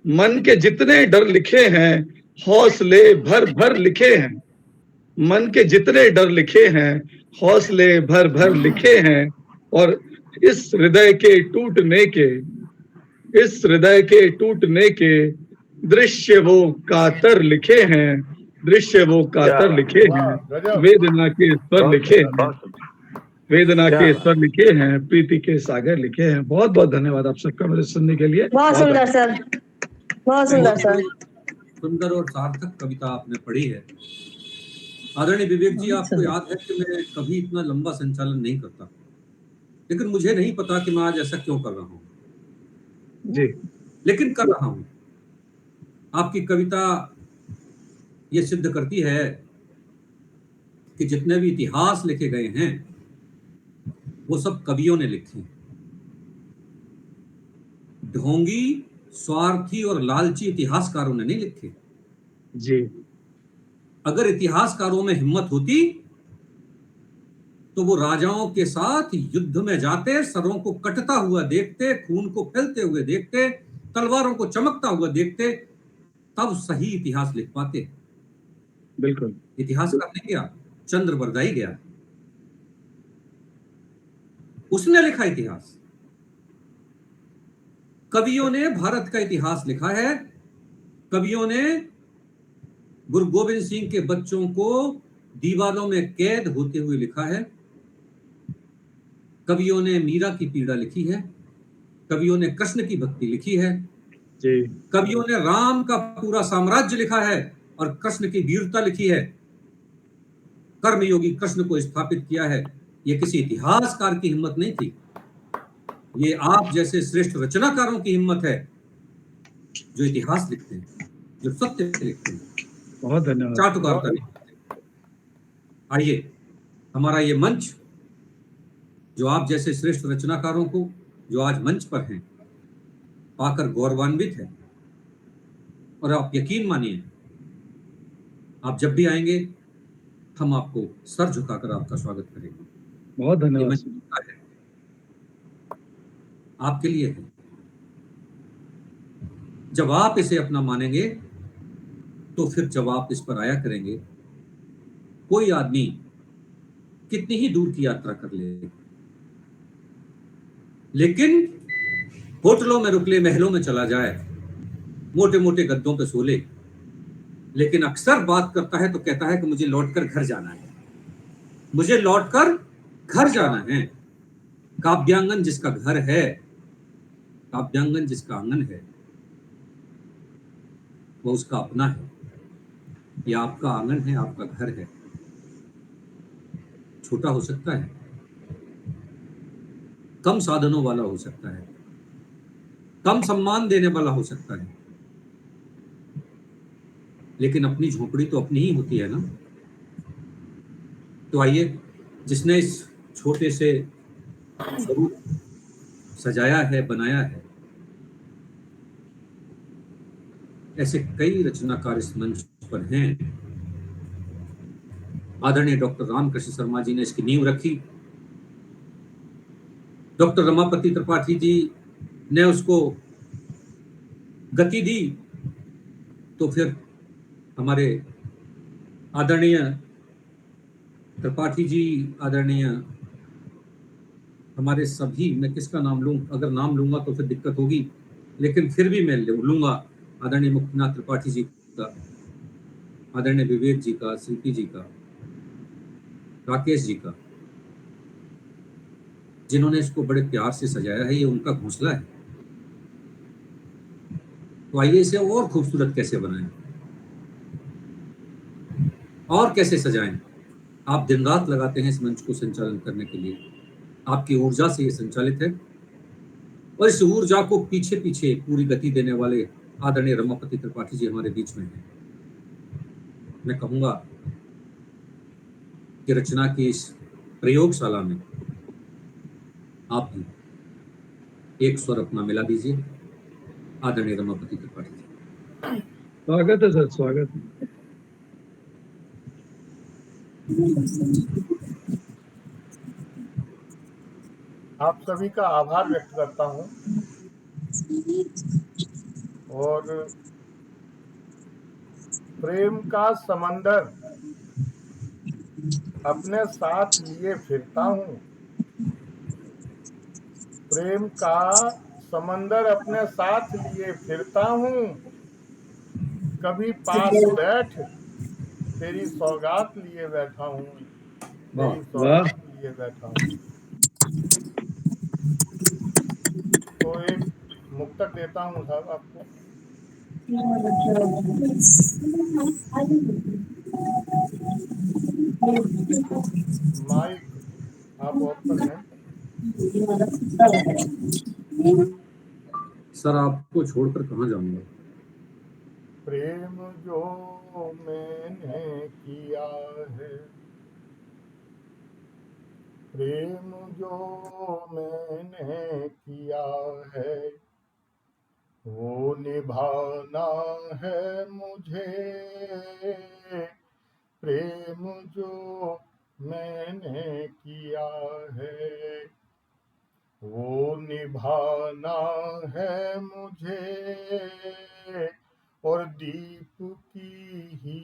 मन के जितने डर लिखे हैं, हौसले भर भर लिखे हैं। मन के जितने डर लिखे हैं, हौसले भर भर लिखे हैं। और इस हृदय के टूटने के, इस हृदय के टूटने के दृश्य वो कातर लिखे हैं, दृश्य वो कातर लिखे हैं। वेदना के स्वर लिखे हैं, वेदना के स्वर लिखे हैं, प्रीति के सागर लिखे हैं। बहुत बहुत धन्यवाद आप सबका मुझे सुनने के लिए। बहुत सुंदर सर, बहुत सुंदर सर। सुंदर और सार्थक कविता आपने पढ़ी है। आदरणीय विवेक जी, आपको याद है कि मैं कभी इतना लंबा संचालन नहीं करता, लेकिन मुझे नहीं पता कि मैं आज ऐसा क्यों कर रहा हूँ जी, लेकिन कर रहा हूँ। आपकी कविता ये सिद्ध करती है कि जितने भी इतिहास लिखे गए हैं वो सब कवियों ने लिखे। ढोंगी, स्वार्थी और लालची इतिहासकारों ने नहीं लिखे जी। अगर इतिहासकारों में हिम्मत होती तो वो राजाओं के साथ युद्ध में जाते, सरों को कटता हुआ देखते, खून को फैलते हुए देखते, तलवारों को चमकता हुआ देखते, तब सही इतिहास लिख पाते। बिल्कुल। इतिहासकार नहीं गया, चंद्रवरदाई गया, उसने लिखा इतिहास। कवियों ने भारत का इतिहास लिखा है। कवियों ने गुरु गोविंद सिंह के बच्चों को दीवारों में कैद होते हुए लिखा है। कवियों ने मीरा की पीड़ा लिखी है। कवियों ने कृष्ण की भक्ति लिखी है जी। कवियों ने राम का पूरा साम्राज्य लिखा है और कृष्ण की वीरता लिखी है। कर्मयोगी कृष्ण को स्थापित किया है। ये किसी इतिहासकार की हिम्मत नहीं थी, ये आप जैसे श्रेष्ठ रचनाकारों की हिम्मत है जो इतिहास लिखते हैं, जो सत्य लिखते हैं। बहुत धन्यवाद। चाटुकारिता नहीं। आइए, हमारा ये मंच जो आप जैसे श्रेष्ठ रचनाकारों को जो आज मंच पर हैं पाकर गौरवान्वित है। और आप यकीन मानिए, आप जब भी आएंगे हम आपको सर झुकाकर आपका स्वागत करेंगे। बहुत धन्यवाद। ये मंच है, आपके लिए है। जब आप इसे अपना मानेंगे तो फिर जब आप इस पर आया करेंगे, कोई आदमी कितनी ही दूर की यात्रा कर ले, लेकिन होटलों में रुक ले, महलों में चला जाए, मोटे मोटे गद्दों पे सो ले, लेकिन अक्सर बात करता है तो कहता है कि मुझे लौटकर घर जाना है, मुझे लौटकर घर जाना है। काव्यांगन जिसका घर है, काव्यांगन जिसका आंगन है, वो उसका अपना है। ये आपका आंगन है, आपका घर है। छोटा हो सकता है, कम साधनों वाला हो सकता है, कम सम्मान देने वाला हो सकता है, लेकिन अपनी झोपड़ी तो अपनी ही होती है ना। तो आइए, जिसने इस छोटे से स्वरूप सजाया है, बनाया है, ऐसे कई रचनाकार इस मंच पर हैं। आदरणीय डॉक्टर रामकृष्ण शर्मा जी ने इसकी नींव रखी। डॉक्टर रमापति त्रिपाठी जी ने उसको गति दी, तो फिर हमारे आदरणीय त्रिपाठी जी, आदरणीय हमारे सभी, मैं किसका नाम लूं, अगर नाम लूंगा तो फिर दिक्कत होगी, लेकिन फिर भी मैं लूंगा। आदरणीय मुक्तिनाथ त्रिपाठी जी का, आदरणीय विवेक जी का, शिल्पी जी का, राकेश जी का, जिन्होंने इसको बड़े प्यार से सजाया है, ये उनका घोंसला है। तो आइए इसे और खूबसूरत कैसे बनाएं और कैसे सजाएं। आप दिन रात लगाते हैं इस मंच को संचालन करने के लिए, आपकी ऊर्जा से ये संचालित है, और इस ऊर्जा को पीछे पीछे पूरी गति देने वाले आदरणीय रमापति त्रिपाठी जी हमारे बीच में हैं। मैं कहूंगा कि रचना की इस प्रयोगशाला में आप भी एक स्वर अपना मिला दीजिए। आदरणीय रमापति त्रिपाठी जी, स्वागत है सर, स्वागत है। आप सभी का आभार व्यक्त करता हूँ और प्रेम का समंदर अपने साथ लिए फिरता हूँ। प्रेम का समंदर अपने साथ लिए फिरता हूँ। कभी पास बैठ, तेरी सौगात लिए बैठा हूँ। तेरी सौगात लिए बैठा हूँ। तो एक मुक्तक देता हूँ साहब आपको। माइक आप ऑफ कर लें। सर आपको छोड़कर कहाँ जाऊंगा। प्रेम जो मैंने किया है, प्रेम जो मैंने किया है, वो निभाना है मुझे। प्रेम जो मैंने किया है, वो निभाना है मुझे। और दीप की ही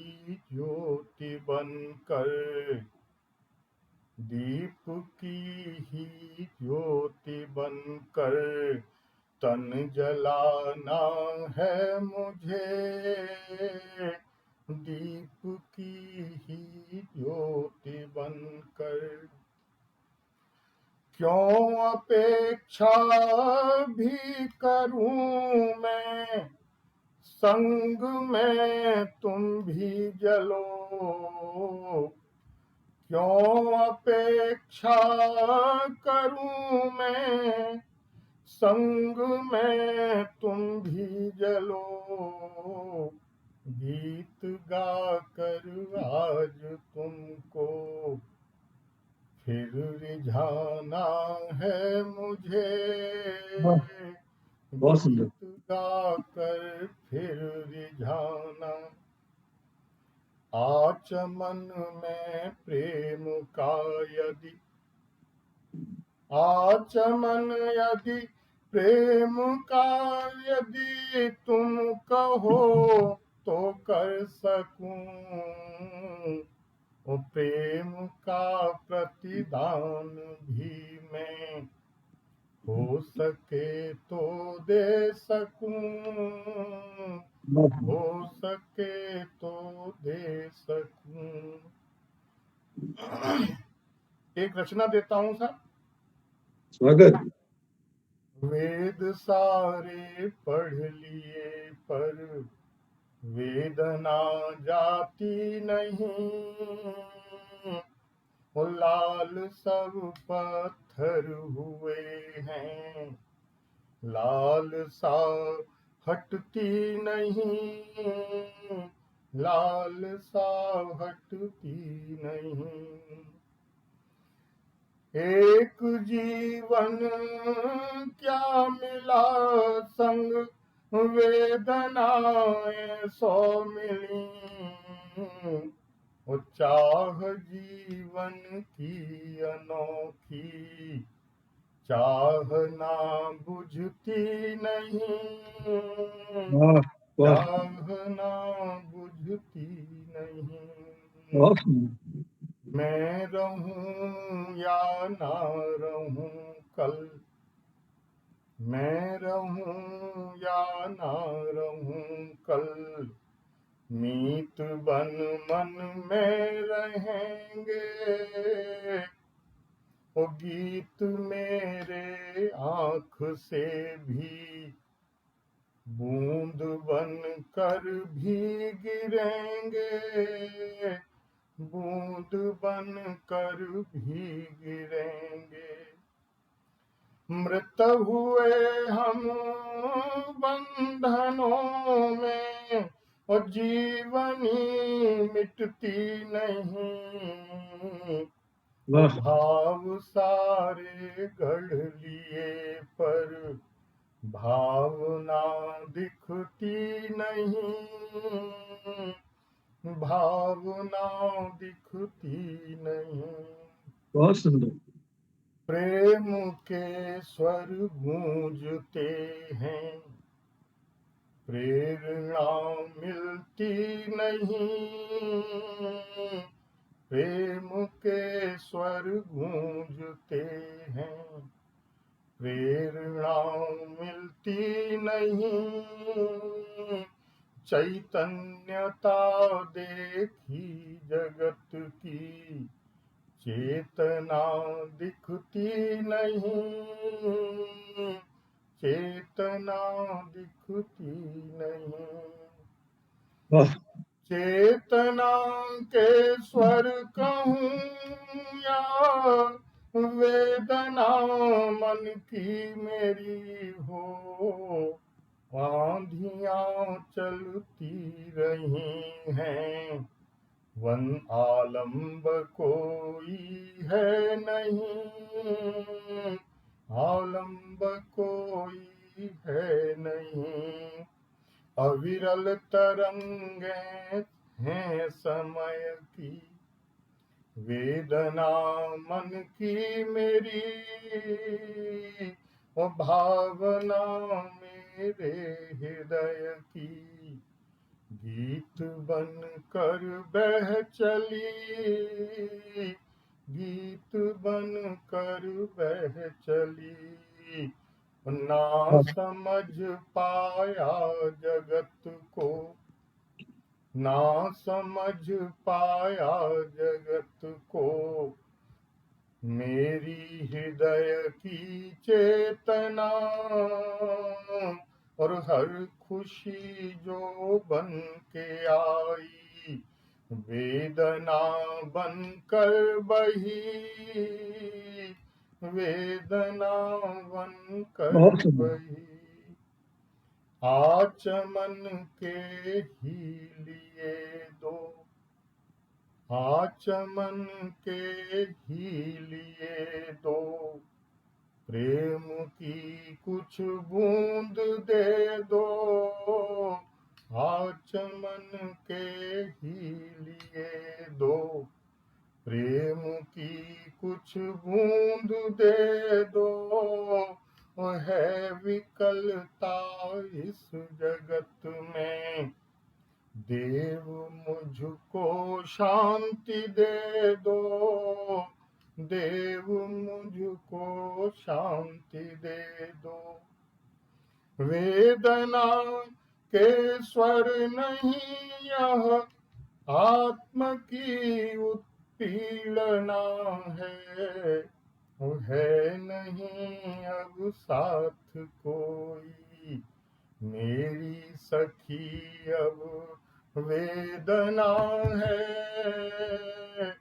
ज्योति बनकर, दीप की ही ज्योति बनकर तन जलाना है मुझे। दीप की ही ज्योति बनकर। क्यों अपेक्षा भी करूं मैं, संग में तुम भी जलो। क्यों अपेक्षा करूं मैं, संग में तुम भी जलो। गीत गाकर आज तुमको फिर रिझाना है मुझे। गीत गाकर फिर रिझाना। आचमन में प्रेम का यदि, आचमन यदि प्रेम का यदि तुम कहो तो कर सकूं। ओ प्रेम का प्रतिदान भी मैं हो सके तो दे सकूं। हो सके तो दे सकूं। एक रचना देता हूं साहब। स्वागत। वेद सारे पढ़ लिए पर वेदना जाती नहीं। वो लाल सब पत्थर हुए हैं, लाल सा हटती नहीं। लाल सा हटती नहीं। एक जीवन क्या मिला संग, वेदनाएं 100 मिली। वो चाह जीवन की अनोखी, चाहना बुझती नहीं। चाहना बुझती नहीं। मैं रहूं या ना रहूं कल, मैं रहूं या ना रहूं कल, मीत बन मन में रहेंगे। वो गीत मेरे आँख से भी बूंद बन कर भी गिरेंगे। बूंद बन कर भी गिरेंगे। मृत हुए हम बंधनों में, और जीवनी मिटती नहीं। भाव सारे गढ़ लिए पर भावना दिखती नहीं। भावना दिखती नहीं। बहुत सुंदर। प्रेम के स्वर गूंजते हैं, प्रेरणा मिलती नहीं। प्रेम के स्वर गूंजते हैं, प्रेरणा मिलती नहीं। चैतन्यता देखी जगत की, चेतना दिखती नहीं। चेतना दिखती नहीं। चेतना के स्वर कहूँ या वेदना मन की मेरी हो, आंधियां चलती रही हैं, वन आलम्ब कोई है नहीं। आलम्ब कोई है नहीं। अविरल तरंगें हैं समय की, वेदना मन की मेरी, ओ भावना मेरे हृदय की। गीत बन कर बह चली, गीत बन कर बह चली। ना समझ पाया जगत को, ना समझ पाया जगत को, मेरी हृदय की चेतना। और हर खुशी जो बन के आई, वेदना बन कर बही, वेदना बन कर बही। आचमन के ही लिए दो, आचमन के ही लिए दो, प्रेम की कुछ बूंद दे दो। आचमन के ही लिए दो, प्रेम की कुछ बूंद दे दो। है विकलता इस जगत में, देव मुझको शांति दे दो। देव मुझको शांति दे दो। वेदना के स्वर नहीं यह आत्म की उत्पीड़ना है नहीं अब साथ कोई, मेरी सखी अब वेदना है।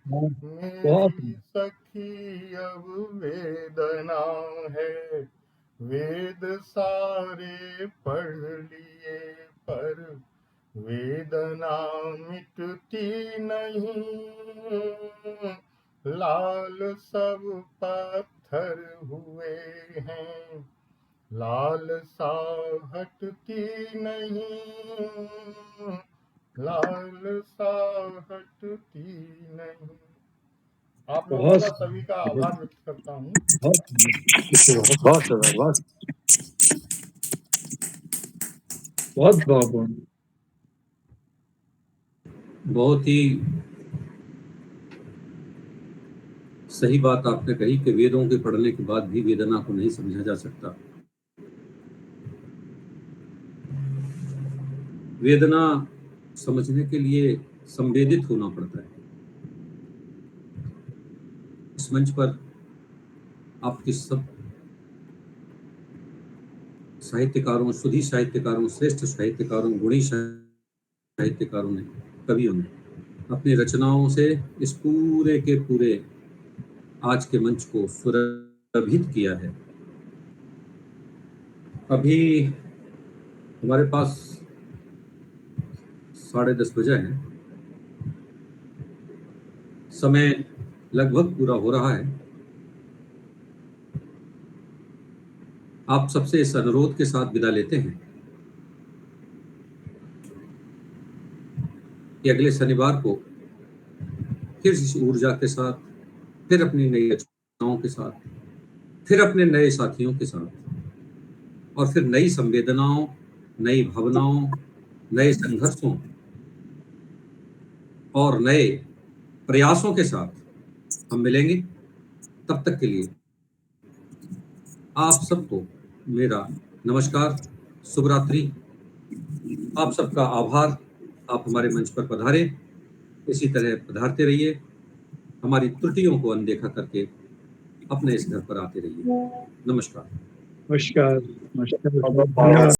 मेरी सखी अब वेदना है। वेद सारे पढ़ लिए पर वेदना मिटती नहीं। लाल सब पत्थर हुए हैं, लाल सा हटती नहीं। लाल सा हटती नहीं। आप लोगों का सभी का आभार व्यक्त करता हूँ। बहुत ही सही बात आपने कही कि वेदों के पढ़ने के बाद भी वेदना को नहीं समझा जा सकता। वेदना समझने के लिए संवेदित होना पड़ता है। इस मंच पर आपके सब साहित्यकारों, सुधी साहित्यकारों, श्रेष्ठ साहित्यकारों, गुणी साहित्यकारों ने, कवियों ने अपनी रचनाओं से इस पूरे के पूरे आज के मंच को सुरभित किया है। अभी हमारे पास 10:30 बजे है, समय लगभग पूरा हो रहा है। आप सबसे इस अनुरोध के साथ विदा लेते हैं कि अगले शनिवार को फिर इस ऊर्जा के साथ, फिर अपनी नई रचनाओं के साथ फिर अपने नए साथियों के साथ और फिर नई संवेदनाओं, नई भावनाओं, नए संघर्षों और नए प्रयासों के साथ हम मिलेंगे। तब तक के लिए आप सबको मेरा नमस्कार, शुभ रात्रि। आप सबका आभार, आप हमारे मंच पर पधारे, इसी तरह पधारते रहिए, हमारी त्रुटियों को अनदेखा करके अपने इस घर पर आते रहिए। नमस्कार। नमस्कार।